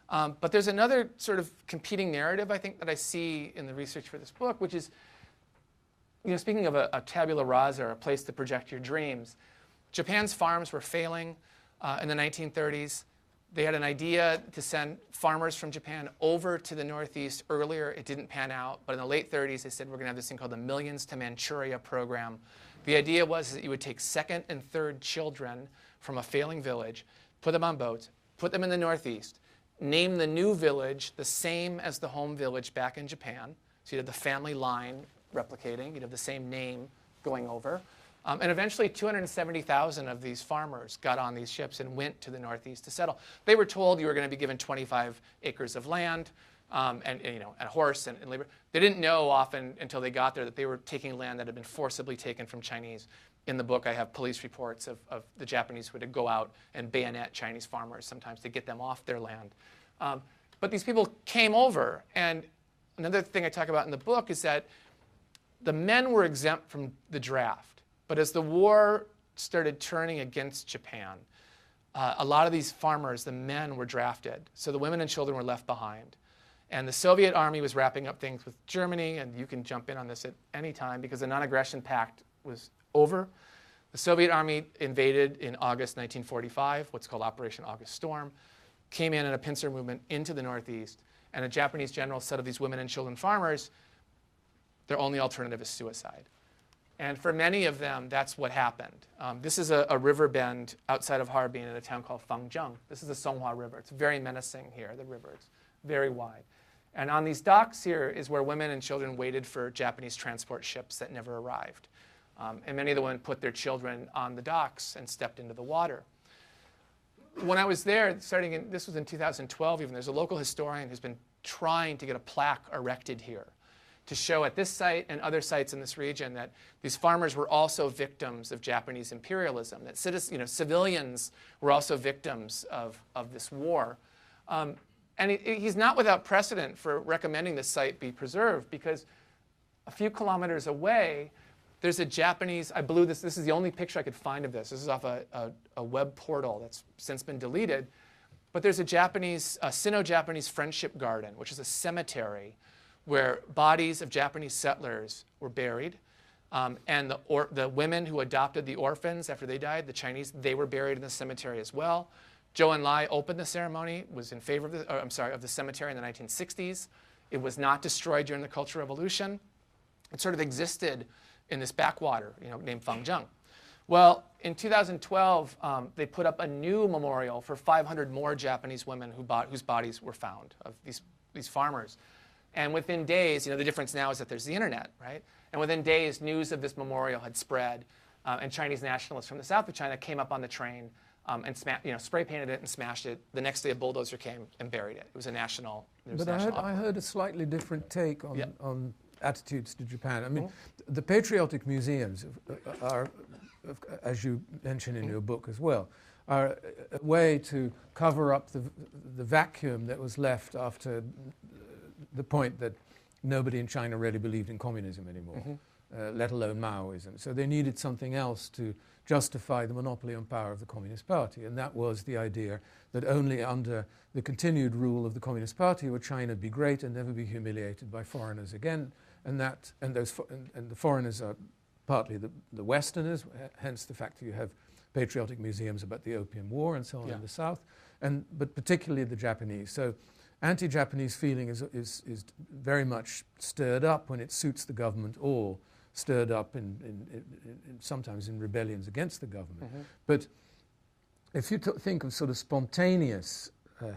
But there's another sort of competing narrative, I think, that I see in the research for this book, which is, speaking of a tabula rasa, or a place to project your dreams, Japan's farms were failing in the 1930s. They had an idea to send farmers from Japan over to the Northeast earlier. It didn't pan out. But in the late 30s, they said, we're going to have this thing called the Millions to Manchuria program. The idea was that you would take second and third children from a failing village, put them on boats, put them in the Northeast, name the new village the same as the home village back in Japan. So you'd have the family line replicating. You'd have the same name going over. And eventually 270,000 of these farmers got on these ships and went to the Northeast to settle. They were told you were going to be given 25 acres of land and a horse and labor. They didn't know often until they got there that they were taking land that had been forcibly taken from Chinese. In the book, I have police reports of the Japanese who would go out and bayonet Chinese farmers sometimes to get them off their land. But these people came over. And another thing I talk about in the book is that the men were exempt from the draft. But as the war started turning against Japan, a lot of these farmers, the men, were drafted. So the women and children were left behind. And the Soviet army was wrapping up things with Germany, and you can jump in on this at any time because the non-aggression pact was over. The Soviet army invaded in August 1945, what's called Operation August Storm, came in a pincer movement into the Northeast, and a Japanese general said of these women and children farmers, their only alternative is suicide. And for many of them, that's what happened. This is a river bend outside of Harbin in a town called Fangzheng. This is the Songhua River. It's very menacing here, the river. It's very wide. And on these docks here is where women and children waited for Japanese transport ships that never arrived. And many of the women put their children on the docks and stepped into the water. When I was there, this was in 2012 even, there's a local historian who's been trying to get a plaque erected here to show at this site and other sites in this region that these farmers were also victims of Japanese imperialism, that civilians were also victims of this war. And he's not without precedent for recommending this site be preserved because a few kilometers away, there's a Japanese, this is the only picture I could find of this. This is off a web portal that's since been deleted. But there's a Sino-Japanese friendship garden, which is a cemetery where bodies of Japanese settlers were buried. And the women who adopted the orphans after they died, the Chinese, they were buried in the cemetery as well. Zhou Enlai opened the ceremony, was in favor of the cemetery in the 1960s. It was not destroyed during the Cultural Revolution. It sort of existed in this backwater, named Fangzheng. Well, in 2012, they put up a new memorial for 500 more Japanese women whose bodies were found, of these farmers. And within days, the difference now is that there's the internet, right? And within days, news of this memorial had spread, and Chinese nationalists from the south of China came up on the train and spray painted it and smashed it. The next day, a bulldozer came and buried it. It was a national. I heard a slightly different take on attitudes to Japan. I mean, the patriotic museums are, as you mention in your book as well, are a way to cover up the vacuum that was left after the point that nobody in China really believed in communism anymore, let alone Maoism. So they needed something else to justify the monopoly on power of the Communist Party. And that was the idea that only under the continued rule of the Communist Party would China be great and never be humiliated by foreigners again. And the foreigners are partly the Westerners, hence the fact that you have patriotic museums about the Opium War and so on in the South, but particularly the Japanese. So anti-Japanese feeling is very much stirred up when it suits the government, or stirred up in sometimes in rebellions against the government. But if you think of sort of spontaneous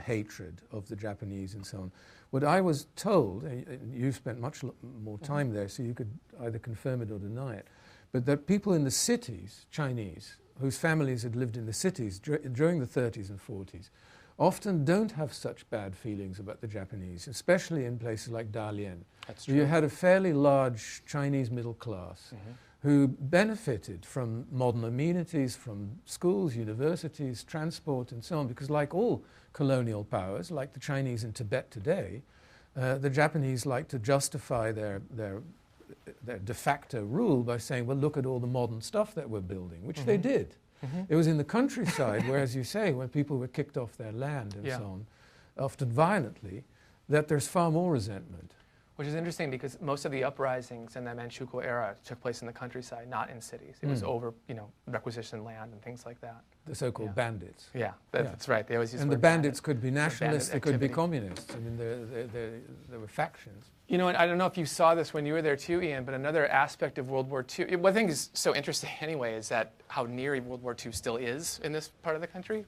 hatred of the Japanese and so on, what I was told, and you spent much more time there, so you could either confirm it or deny it, but that people in the cities, Chinese, whose families had lived in the cities during the 30s and 40s, often don't have such bad feelings about the Japanese, especially in places like Dalian. That's true. You had a fairly large Chinese middle class who benefited from modern amenities, from schools, universities, transport, and so on, because like all colonial powers, like the Chinese in Tibet today, the Japanese like to justify their de facto rule by saying, well, look at all the modern stuff that we're building, which they did. It was in the countryside where, as you say, when people were kicked off their land and so on, often violently, that there's far more resentment. Which is interesting because most of the uprisings in the Manchukuo era took place in the countryside, not in cities. It was over, requisitioned land and things like that. The so-called bandits. Yeah, that's right. They always use and the bandits could be nationalists, they could be communists. I mean, there were factions. You know, and I don't know if you saw this when you were there too, Ian, but another aspect of World War II, one thing is so interesting anyway, is that how near World War II still is in this part of the country.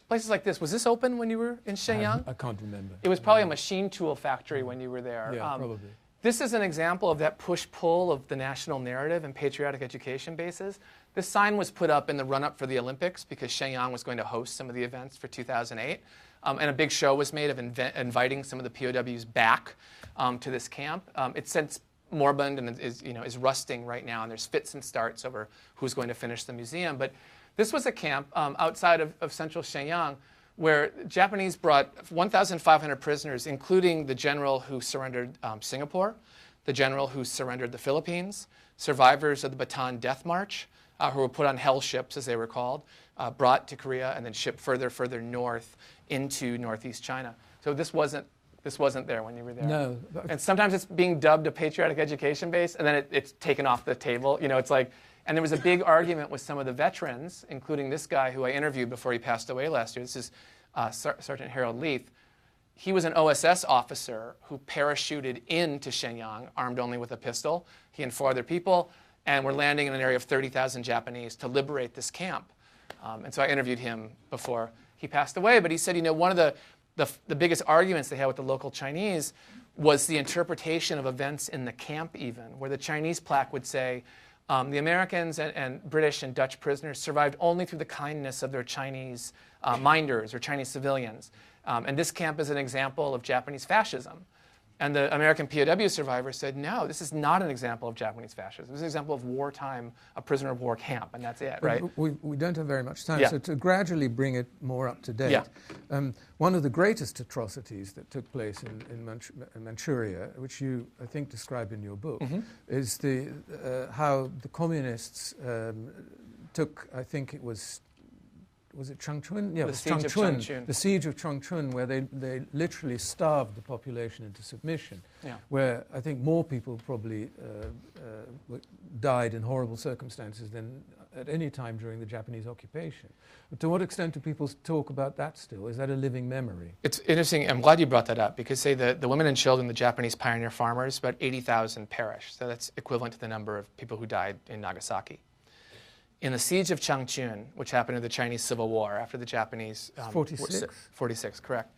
Places like this, was this open when you were in Shenyang? I can't remember. It was probably a machine tool factory when you were there. Yeah, probably. This is an example of that push-pull of the national narrative and patriotic education bases. This sign was put up in the run-up for the Olympics because Shenyang was going to host some of the events for 2008. And a big show was made of inviting some of the POWs back to this camp. It's since moribund and is rusting right now, and there's fits and starts over who's going to finish the museum. But this was a camp outside of central Shenyang where Japanese brought 1,500 prisoners, including the general who surrendered Singapore, the general who surrendered the Philippines, survivors of the Bataan Death March, who were put on hell ships, as they were called, brought to Korea and then shipped further north into northeast China. So this wasn't there when you were there. No. And sometimes it's being dubbed a patriotic education base, and then it's taken off the table. It's like, and there was a big argument with some of the veterans, including this guy who I interviewed before he passed away last year. This is Sergeant Harold Leith. He was an OSS officer who parachuted into Shenyang, armed only with a pistol. He and 4 other people, and were landing in an area of 30,000 Japanese to liberate this camp. And so I interviewed him before he passed away. But he said, one of the biggest arguments they had with the local Chinese was the interpretation of events in the camp even, where the Chinese plaque would say, the Americans and British and Dutch prisoners survived only through the kindness of their Chinese minders or Chinese civilians. And this camp is an example of Japanese fascism. And the American POW survivors said, no, this is not an example of Japanese fascism. This is an example of wartime, a prisoner of war camp, and that's it, right? We don't have very much time, so to gradually bring it more up to date, one of the greatest atrocities that took place in Manchuria, which you, I think, describe in your book, is how the communists took, I think it was it Changchun? Yeah, it was Changchun. The siege of Changchun, where they literally starved the population into submission, where I think more people probably died in horrible circumstances than at any time during the Japanese occupation. But to what extent do people talk about that still? Is that a living memory? It's interesting. I'm glad you brought that up because, say, the women and children, the Japanese pioneer farmers, about 80,000 perished. So that's equivalent to the number of people who died in Nagasaki. In the siege of Changchun, which happened in the Chinese Civil War after the Japanese... 46? 46, correct.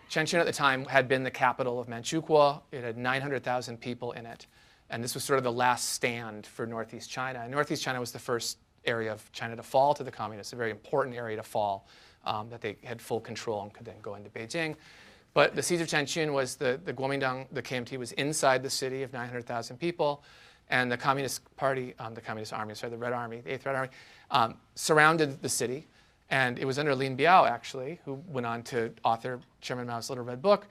Changchun at the time had been the capital of Manchukuo. It had 900,000 people in it. And this was sort of the last stand for northeast China. And northeast China was the first area of China to fall to the communists, a very important area to fall, that they had full control and could then go into Beijing. But the siege of Changchun was the Kuomintang, the KMT, was inside the city of 900,000 people. And the Communist Party, the Communist Army, sorry, the Red Army, the 8th Red Army, surrounded the city. And it was under Lin Biao, actually, who went on to author Chairman Mao's Little Red Book,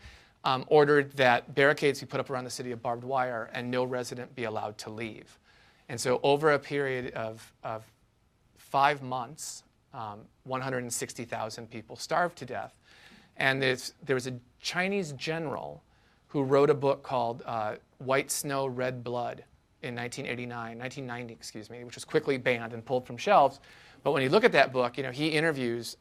ordered that barricades be put up around the city of barbed wire and no resident be allowed to leave. And so over a period of 5 months, 160,000 people starved to death. And there was a Chinese general who wrote a book called White Snow, Red Blood, in 1990, which was quickly banned and pulled from shelves. But when you look at that book, he interviews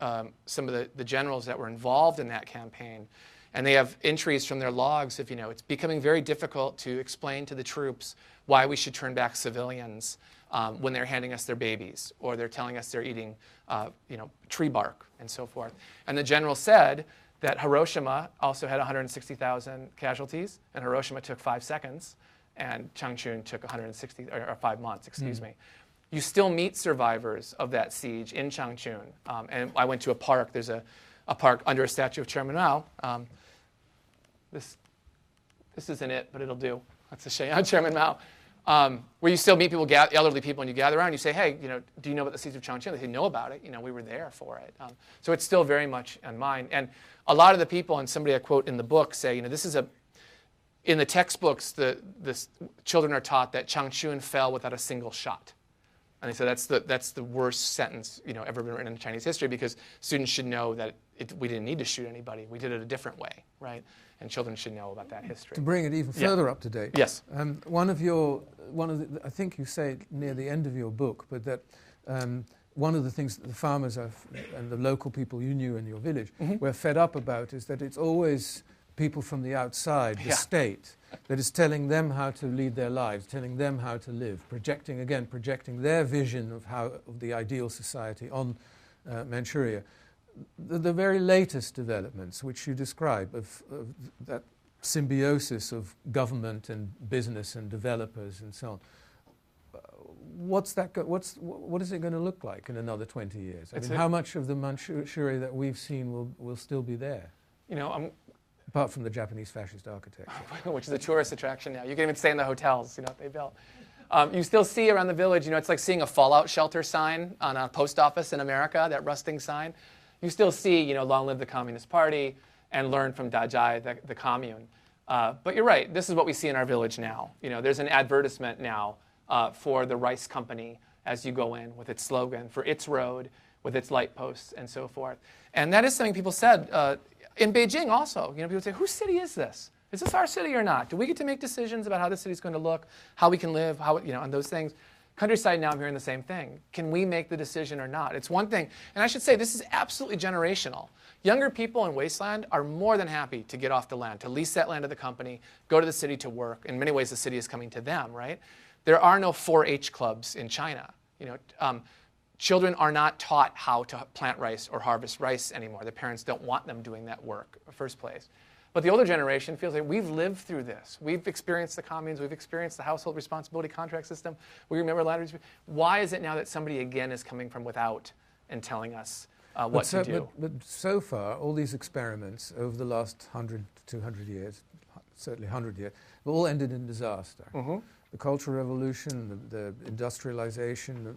some of the generals that were involved in that campaign. And they have entries from their logs of, it's becoming very difficult to explain to the troops why we should turn back civilians when they're handing us their babies, or they're telling us they're eating tree bark and so forth. And the general said that Hiroshima also had 160,000 casualties, and Hiroshima took 5 seconds, and Changchun took 5 months, excuse me. You still meet survivors of that siege in Changchun. And I went to a park. There's a park under a statue of Chairman Mao. This isn't it, but it'll do. That's a shame. Chairman Mao. Where you still meet people, elderly people, and you gather around and you say, hey, do you know about the siege of Changchun? They say, know about it. We were there for it. So it's still very much on mind. And a lot of the people, and somebody I quote in the book, say, this is in the textbooks, the children are taught that Changchun fell without a single shot. And they say that's the worst sentence ever been written in Chinese history, because students should know that we didn't need to shoot anybody. We did it a different way, right? And children should know about that history. To bring it even further up to date. Yes. I think you say it near the end of your book, but that one of the things that the farmers and the local people you knew in your village were fed up about is that it's always people from the outside, the state, that is telling them how to lead their lives, telling them how to live, projecting their vision of the ideal society on Manchuria. The very latest developments which you describe of that symbiosis of government and business and developers and so on, what is it going to look like in another 20 years? How much of the Manchuria that we've seen will still be there? Apart from the Japanese fascist architecture. Which is a tourist attraction now. You can even stay in the hotels they built. You still see around the village, it's like seeing a fallout shelter sign on a post office in America, that rusting sign. You still see, long live the Communist Party, and learn from Dajai, the commune. But you're right, this is what we see in our village now. There's an advertisement now for the rice company as you go in, with its slogan, for its road, with its light posts, and so forth. And that is something people said in Beijing also. People say, whose city is this? Is this our city or not? Do we get to make decisions about how the city's going to look, how we can live, and those things? Countryside now, I'm hearing the same thing. Can we make the decision or not? It's one thing, and I should say this is absolutely generational. Younger people in Wasteland are more than happy to get off the land, to lease that land to the company, go to the city to work. In many ways, the city is coming to them, right? There are no 4-H clubs in China. Children are not taught how to plant rice or harvest rice anymore. Their parents don't want them doing that work in the first place. But the older generation feels like we've lived through this. We've experienced the communes. We've experienced the household responsibility contract system. We remember ladders. Why is it now that somebody again is coming from without and telling us what to do? But so far, all these experiments over the last 100 to 200 years, certainly 100 years, have all ended in disaster. The Cultural Revolution, the industrialization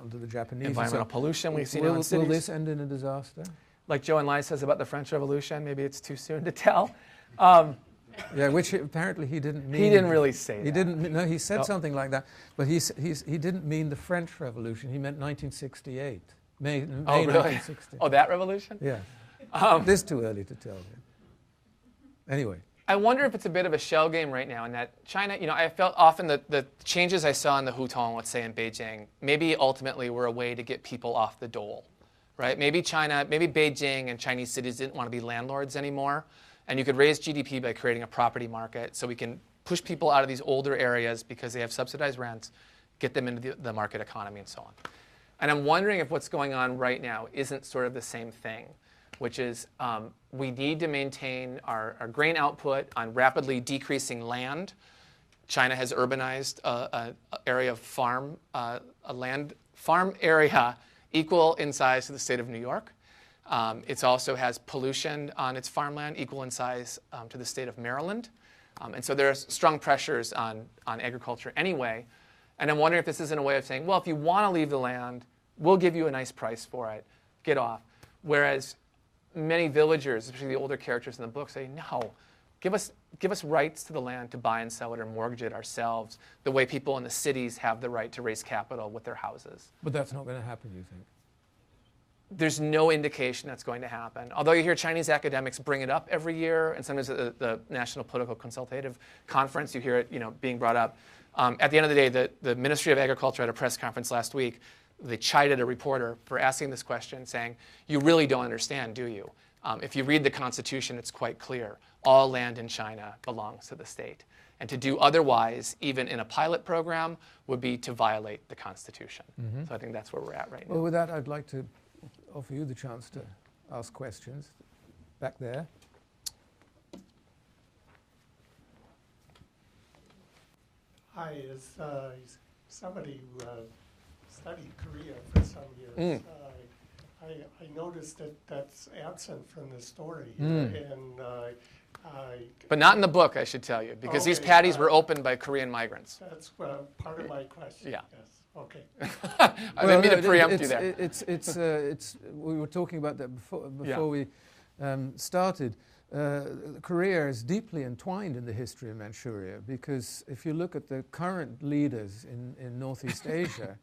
under the Japanese. Environmental pollution we've seen in cities. Will this end in a disaster? Like Joe and Lai says about the French Revolution, maybe it's too soon to tell. Yeah, which apparently he didn't mean. He didn't really say that. He didn't. No, he said something like that, but he didn't mean the French Revolution. He meant 1968. May really? 1960. Oh, that revolution? Yeah. This is too early to tell. Anyway. I wonder if it's a bit of a shell game right now in that China, I felt often that the changes I saw in the Hutong, let's say in Beijing, maybe ultimately were a way to get people off the dole, right? Maybe Beijing and Chinese cities didn't want to be landlords anymore, and you could raise GDP by creating a property market so we can push people out of these older areas because they have subsidized rents, get them into the market economy and so on. And I'm wondering if what's going on right now isn't sort of the same thing, which is we need to maintain our grain output on rapidly decreasing land. China has urbanized an area of farm area equal in size to the state of New York. It also has pollution on its farmland equal in size to the state of Maryland. And so there are strong pressures on agriculture anyway. And I'm wondering if this isn't a way of saying, well, if you want to leave the land, we'll give you a nice price for it. Get off. Whereas many villagers, especially the older characters in the book, say, no, give us rights to the land to buy and sell it or mortgage it ourselves, the way people in the cities have the right to raise capital with their houses. But that's not going to happen, you think? There's no indication that's going to happen. Although you hear Chinese academics bring it up every year, and sometimes at the National Political Consultative Conference, you hear it being brought up. At the end of the day, the Ministry of Agriculture at a press conference last week, they chided a reporter for asking this question, saying, you really don't understand, do you? If you read the Constitution, it's quite clear. All land in China belongs to the state. And to do otherwise, even in a pilot program, would be to violate the Constitution. So I think that's where we're at right now. Well, with that, I'd like to offer you the chance to ask questions. Back there. Hi, as somebody who studied Korea for some years, I noticed that that's absent from the story. And But not in the book, I should tell you, because these patties were opened by Korean migrants. that's part of my question. Yeah. Yes. Okay. I didn't mean to preempt you there. We were talking about that before we started. Korea is deeply entwined in the history of Manchuria, because if you look at the current leaders in Northeast Asia,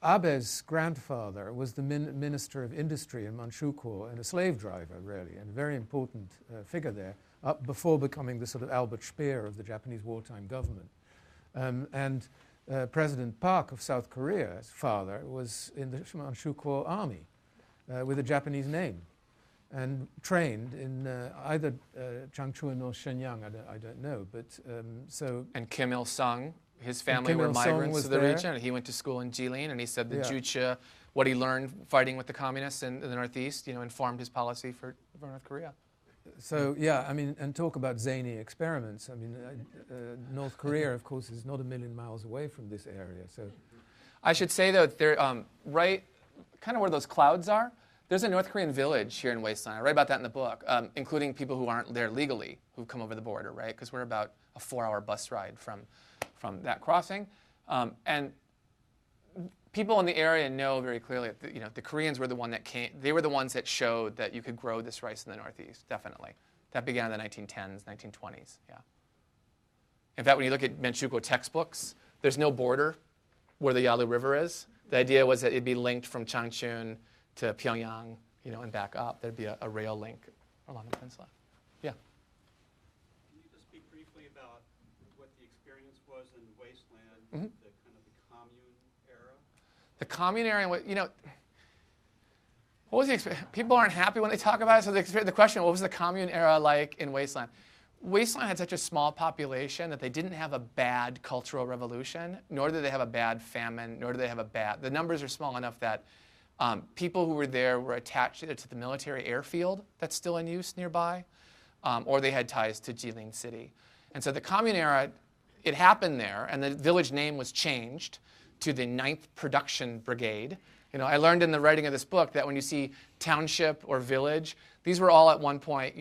Abe's grandfather was the Minister of Industry in Manchukuo and a slave driver, really, and a very important figure there, up before becoming the sort of Albert Speer of the Japanese wartime government. President Park of South Korea's father was in the Manchukuo army with a Japanese name, and trained in either Changchun or Shenyang, I don't know, but so... And Kim Il-sung, his family were migrants to the region, and he went to school in Jilin, and he said that Juche, what he learned fighting with the communists in the Northeast, informed his policy for North Korea. So, yeah, I mean, and talk about zany experiments. I mean, North Korea, of course, is not a million miles away from this area, so... I should say, though, they're right kind of where those clouds are. There's a North Korean village here in Wasteland. I write about that in the book, including people who aren't there legally, who've come over the border, right? Because we're about a 4-hour bus ride from that crossing. And people in the area know very clearly that the Koreans were the one that came. They were the ones that showed that you could grow this rice in the Northeast, definitely. That began in the 1910s, 1920s, yeah. In fact, when you look at Manchukuo textbooks, there's no border where the Yalu River is. The idea was that it'd be linked from Changchun to Pyongyang, and back up. There'd be a rail link along the peninsula. Yeah. Can you just speak briefly about what the experience was in Wasteland, the kind of the commune era? The commune era, what was the experience? People aren't happy when they talk about it. So the question, what was the commune era like in Wasteland? Wasteland had such a small population that they didn't have a bad cultural revolution, nor did they have a bad famine, nor did they have a bad. The numbers are small enough that people who were there were attached either to the military airfield that's still in use nearby, or they had ties to Jilin City. And so the commune era, it happened there, and the village name was changed to the 9th Production Brigade. I learned in the writing of this book that when you see township or village, these were all at one point,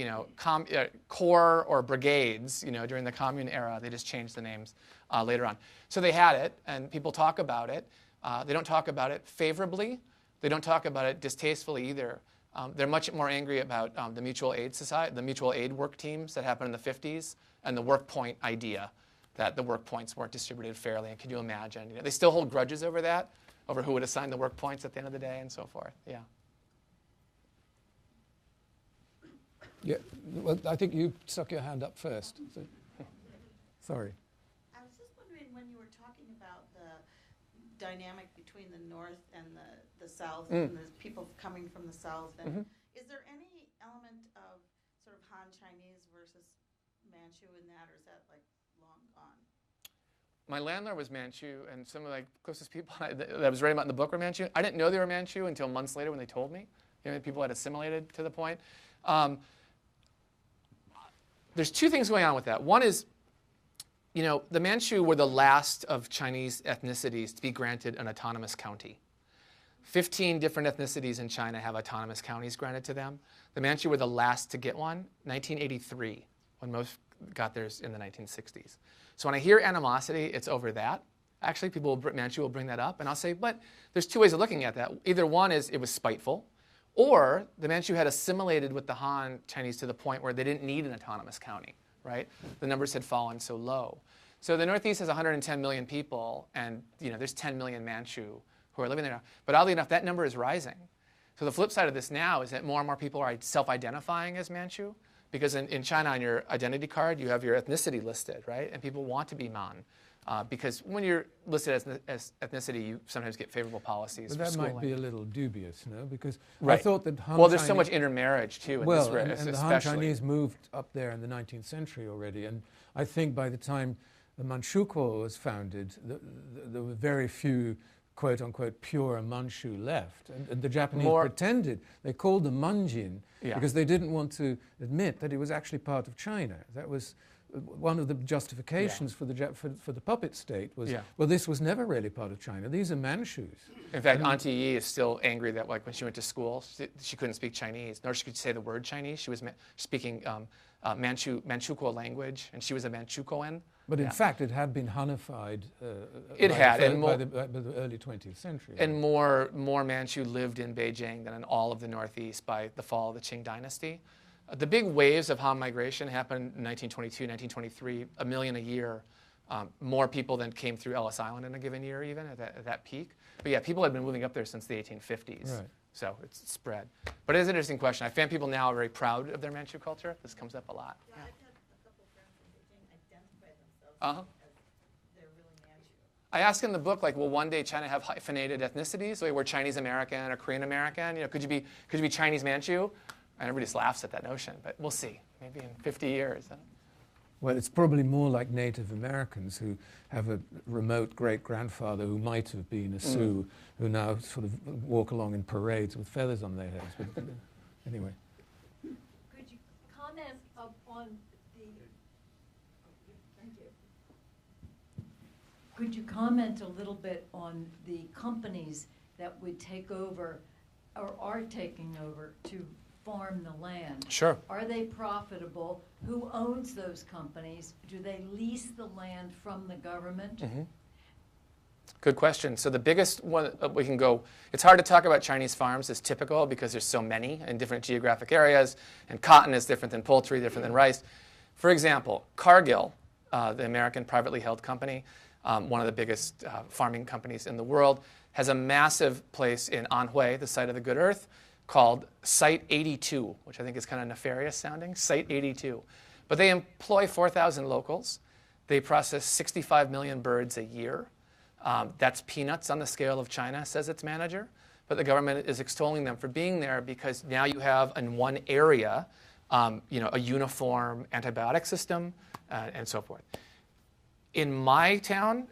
corps or brigades, during the commune era. They just changed the names later on. So they had it, and people talk about it. They don't talk about it favorably. They don't talk about it distastefully either. They're much more angry about the mutual aid society, the mutual aid work teams that happened in the 50s, and the work point idea that the work points weren't distributed fairly. And can you imagine? They still hold grudges over that, over who would assign the work points at the end of the day and so forth. Yeah. Yeah, well, I think you stuck your hand up first. So. Sorry. I was just wondering, when you were talking about the dynamic between the North and the South, and the people coming from the South, and is there any element of sort of Han Chinese versus Manchu in that, or is that like long gone? My landlord was Manchu, and some of my closest people that I was writing about in the book were Manchu. I didn't know they were Manchu until months later when they told me. People had assimilated to the point. There's two things going on with that. One is, the Manchu were the last of Chinese ethnicities to be granted an autonomous county. 15 different ethnicities in China have autonomous counties granted to them. The Manchu were the last to get one, 1983, when most got theirs in the 1960s. So when I hear animosity, it's over that. Actually, Manchu will bring that up, and I'll say, but there's two ways of looking at that. Either one is it was spiteful, or the Manchu had assimilated with the Han Chinese to the point where they didn't need an autonomous county, right? The numbers had fallen so low. So the Northeast has 110 million people, and there's 10 million Manchu who are living there now. But oddly enough, that number is rising. So the flip side of this now is that more and more people are self-identifying as Manchu, because in China, on your identity card, you have your ethnicity listed, right? And people want to be Man. because when you're listed as ethnicity, you sometimes get favorable policies But for that schooling. might be a little dubious, no? Because Right. I thought that Han Well, there's Chinese, so much intermarriage too. well, in this, and the Han especially. Chinese moved up there in the 19th century already, and I think by the time the Manchukuo was founded, there were very few quote-unquote pure Manchu left, and the Japanese pretended, they called them Manjin, because they didn't want to admit that it was actually part of China. That was one of the justifications for the puppet state was, well, this was never really part of China. These are Manchus. In fact, Auntie Yi is still angry that, like, when she went to school, she couldn't speak Chinese, nor she could say the word Chinese. She was speaking Manchukuo language, and she was a Manchukuoan. But in fact, it had been Hunified by the early 20th century. And more Manchu lived in Beijing than in all of the Northeast by the fall of the Qing dynasty. The big waves of Han migration happened in 1922, 1923, 1 million a year. More people than came through Ellis Island in a given year, even at that peak. But yeah, people had been moving up there since the 1850s. Right. So it's spread. But it is an interesting question. I find people now are very proud of their Manchu culture. This comes up a lot. Yeah, I've had a couple of friends in Beijing identify themselves as they're really Manchu. I ask in the book, like, will one day China have hyphenated ethnicities? Like, we're Chinese American or Korean American? You know, could you be Chinese Manchu? And everybody just laughs at that notion, but we'll see. Maybe in 50 years. Well, it's probably more like Native Americans who have a remote great-grandfather who might have been a Sioux, who now sort of walk along in parades with feathers on their heads. But anyway. Could you comment on the... Thank you. Could you comment a little bit on the companies that would take over or are taking over to farm the land? Sure. Are they profitable? Who owns those companies? Do they lease the land from the government? Mm-hmm. Good question. So the biggest one we can go, it's hard to talk about Chinese farms as typical because there's so many in different geographic areas, and cotton is different than poultry, different than rice. For example, Cargill, the American privately held company, one of the biggest farming companies in the world, has a massive place in Anhui, the site of the Good Earth, called Site 82, which I think is kind of nefarious sounding, Site 82. But they employ 4,000 locals. They process 65 million birds a year. That's peanuts on the scale of China, says its manager. But the government is extolling them for being there because now you have in one area a uniform antibiotic system and so forth. In my town,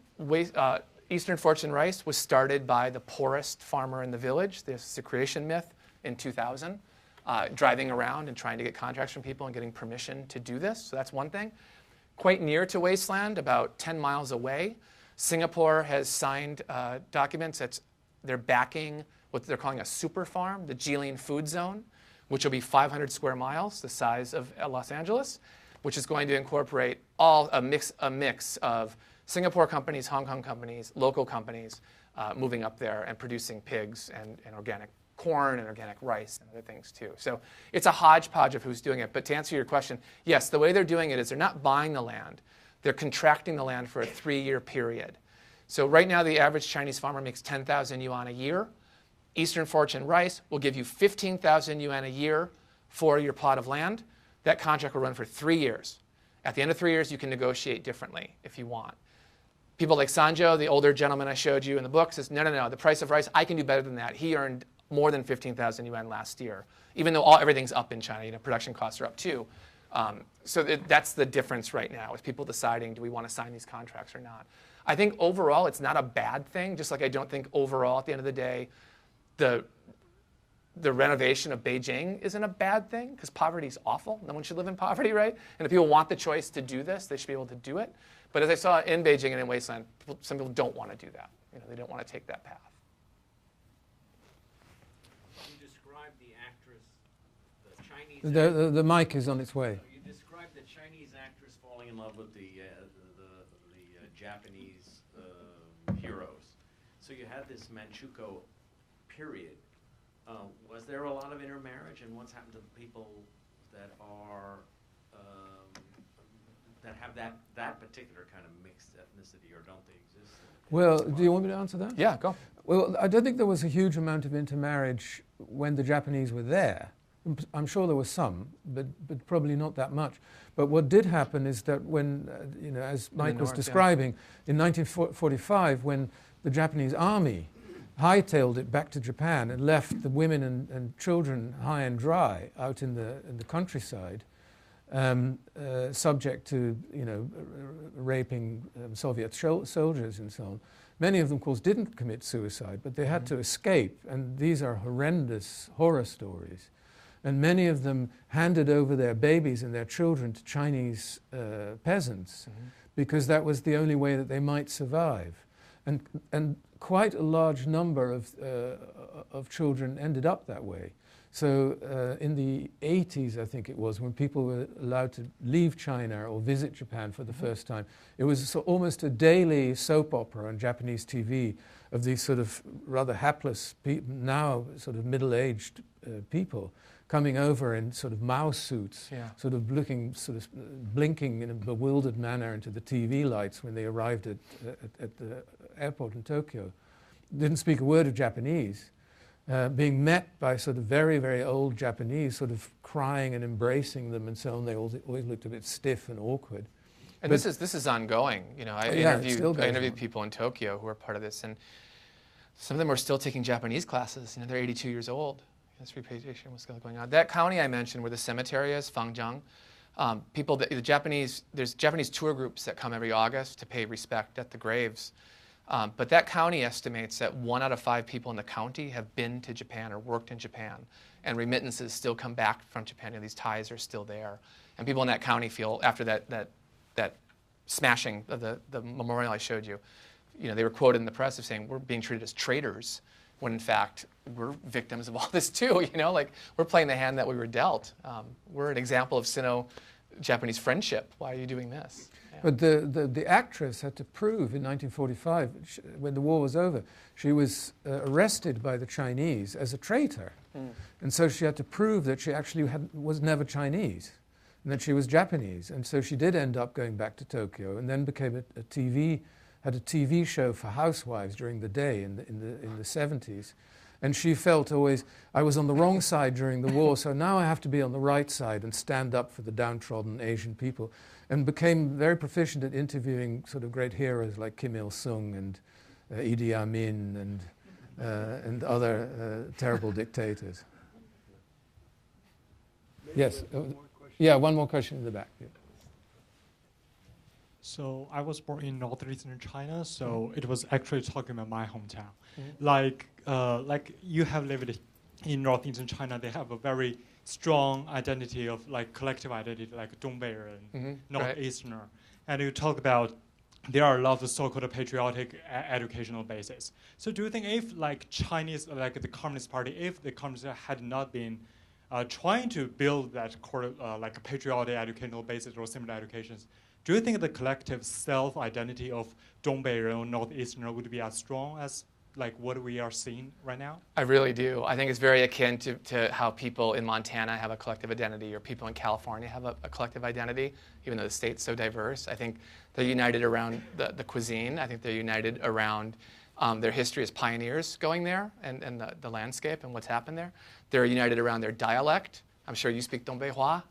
Eastern Fortune rice was started by the poorest farmer in the village. There's a creation myth in 2000, driving around and trying to get contracts from people and getting permission to do this. So that's one thing. Quite near to Wasteland, about 10 miles away, Singapore has signed documents that they're backing what they're calling a super farm, the Jilin Food Zone, which will be 500 square miles, the size of Los Angeles, which is going to incorporate a mix of Singapore companies, Hong Kong companies, local companies moving up there and producing pigs and organic corn and organic rice and other things too. So it's a hodgepodge of who's doing it. But to answer your question, yes, the way they're doing it is they're not buying the land. They're contracting the land for a 3-year period. So right now the average Chinese farmer makes 10,000 yuan a year. Eastern Fortune rice will give you 15,000 yuan a year for your plot of land. That contract will run for 3 years. At the end of 3 years, you can negotiate differently if you want. People like Sanjo, the older gentleman I showed you in the book, says, no, the price of rice, I can do better than that. He earned more than 15,000 yuan last year, even though everything's up in China. Production costs are up too. So that's the difference right now, is people deciding, do we want to sign these contracts or not? I think overall, it's not a bad thing, just like I don't think overall, at the end of the day, the renovation of Beijing isn't a bad thing, because poverty is awful. No one should live in poverty, right? And if people want the choice to do this, they should be able to do it. But as I saw in Beijing and in Wasteland, some people don't want to do that. They don't want to take that path. The mic is on its way. You described the Chinese actress falling in love with the Japanese heroes. So you had this Manchukuo period. Was there a lot of intermarriage, and what's happened to the people that are that have that particular kind of mixed ethnicity, or don't they exist? Well, do you want me to answer that? Yeah, go. Well, I don't think there was a huge amount of intermarriage when the Japanese were there. I'm sure there were some, but probably not that much. But what did happen is that when, as Mike was describing, in 1945, when the Japanese army hightailed it back to Japan and left the women and children high and dry out in the countryside, subject to raping Soviet soldiers and so on. Many of them, of course, didn't commit suicide, but they had to escape, and these are horrendous horror stories. And many of them handed over their babies and their children to Chinese peasants because that was the only way that they might survive. And quite a large number of children ended up that way. So in the 80s, I think it was, when people were allowed to leave China or visit Japan for the first time, it was almost a daily soap opera on Japanese TV of these sort of rather hapless, now sort of middle-aged people coming over in sort of mouse suits, sort of blinking in a bewildered manner into the TV lights when they arrived at the airport in Tokyo. Didn't speak a word of Japanese. Being met by sort of very, very old Japanese, sort of crying and embracing them and so on. They always looked a bit stiff and awkward. And this is ongoing. I interviewed people in Tokyo who are part of this, and some of them are still taking Japanese classes. They're 82 years old. This repatriation was still going on. That county I mentioned, where the cemetery is, Fangjiang, there's Japanese tour groups that come every August to pay respect at the graves. But that county estimates that 1 out of 5 people in the county have been to Japan or worked in Japan, and remittances still come back from Japan. These ties are still there, and people in that county feel, after that smashing of the memorial I showed you, they were quoted in the press of saying we're being treated as traitors, when in fact we're victims of all this too. Like we're playing the hand that we were dealt. We're an example of Sino-Japanese friendship. Why are you doing this? But the actress had to prove in 1945, when the war was over, she was arrested by the Chinese as a traitor. And so she had to prove that she actually was never Chinese and that she was Japanese. And so she did end up going back to Tokyo and then became had a TV show for housewives during the day in the 70s. And she felt always, I was on the wrong side during the war, so now I have to be on the right side and stand up for the downtrodden Asian people. And became very proficient at interviewing sort of great heroes like Kim Il-sung and Idi Amin and other terrible dictators. Yes. One more question in the back. Yeah. So I was born in northeastern China, so it was actually talking about my hometown. Like you have lived in northeastern China, they have a very strong identity of collective identity, like Dongbeiren, northeasterner. Right. And you talk about there are a lot of so-called patriotic educational bases. So do you think if Chinese, the Communist Party, if the Communists had not been trying to build that a patriotic educational basis or similar educations, do you think the collective self-identity of Dongbeiren or northeasterner would be as strong as what we are seeing right now? I really do. I think it's very akin to how people in Montana have a collective identity, or people in California have a collective identity, even though the state's so diverse. I think they're united around the cuisine. I think they're united around their history as pioneers going there and the landscape and what's happened there. They're united around their dialect. I'm sure you speak Dongbei-hua,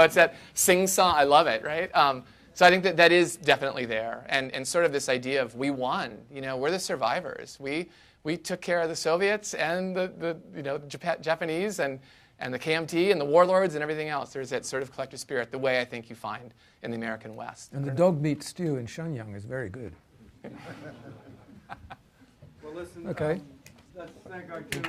it's that sing-song. I love it, right? So I think that is definitely there, and sort of this idea of we won. We're the survivors. We took care of the Soviets and the Japanese and the KMT and the warlords and everything else. There's that sort of collective spirit, the way I think you find in the American West. And the dog meat stew in Shenyang is very good. Well, listen. Okay. Let's thank our two.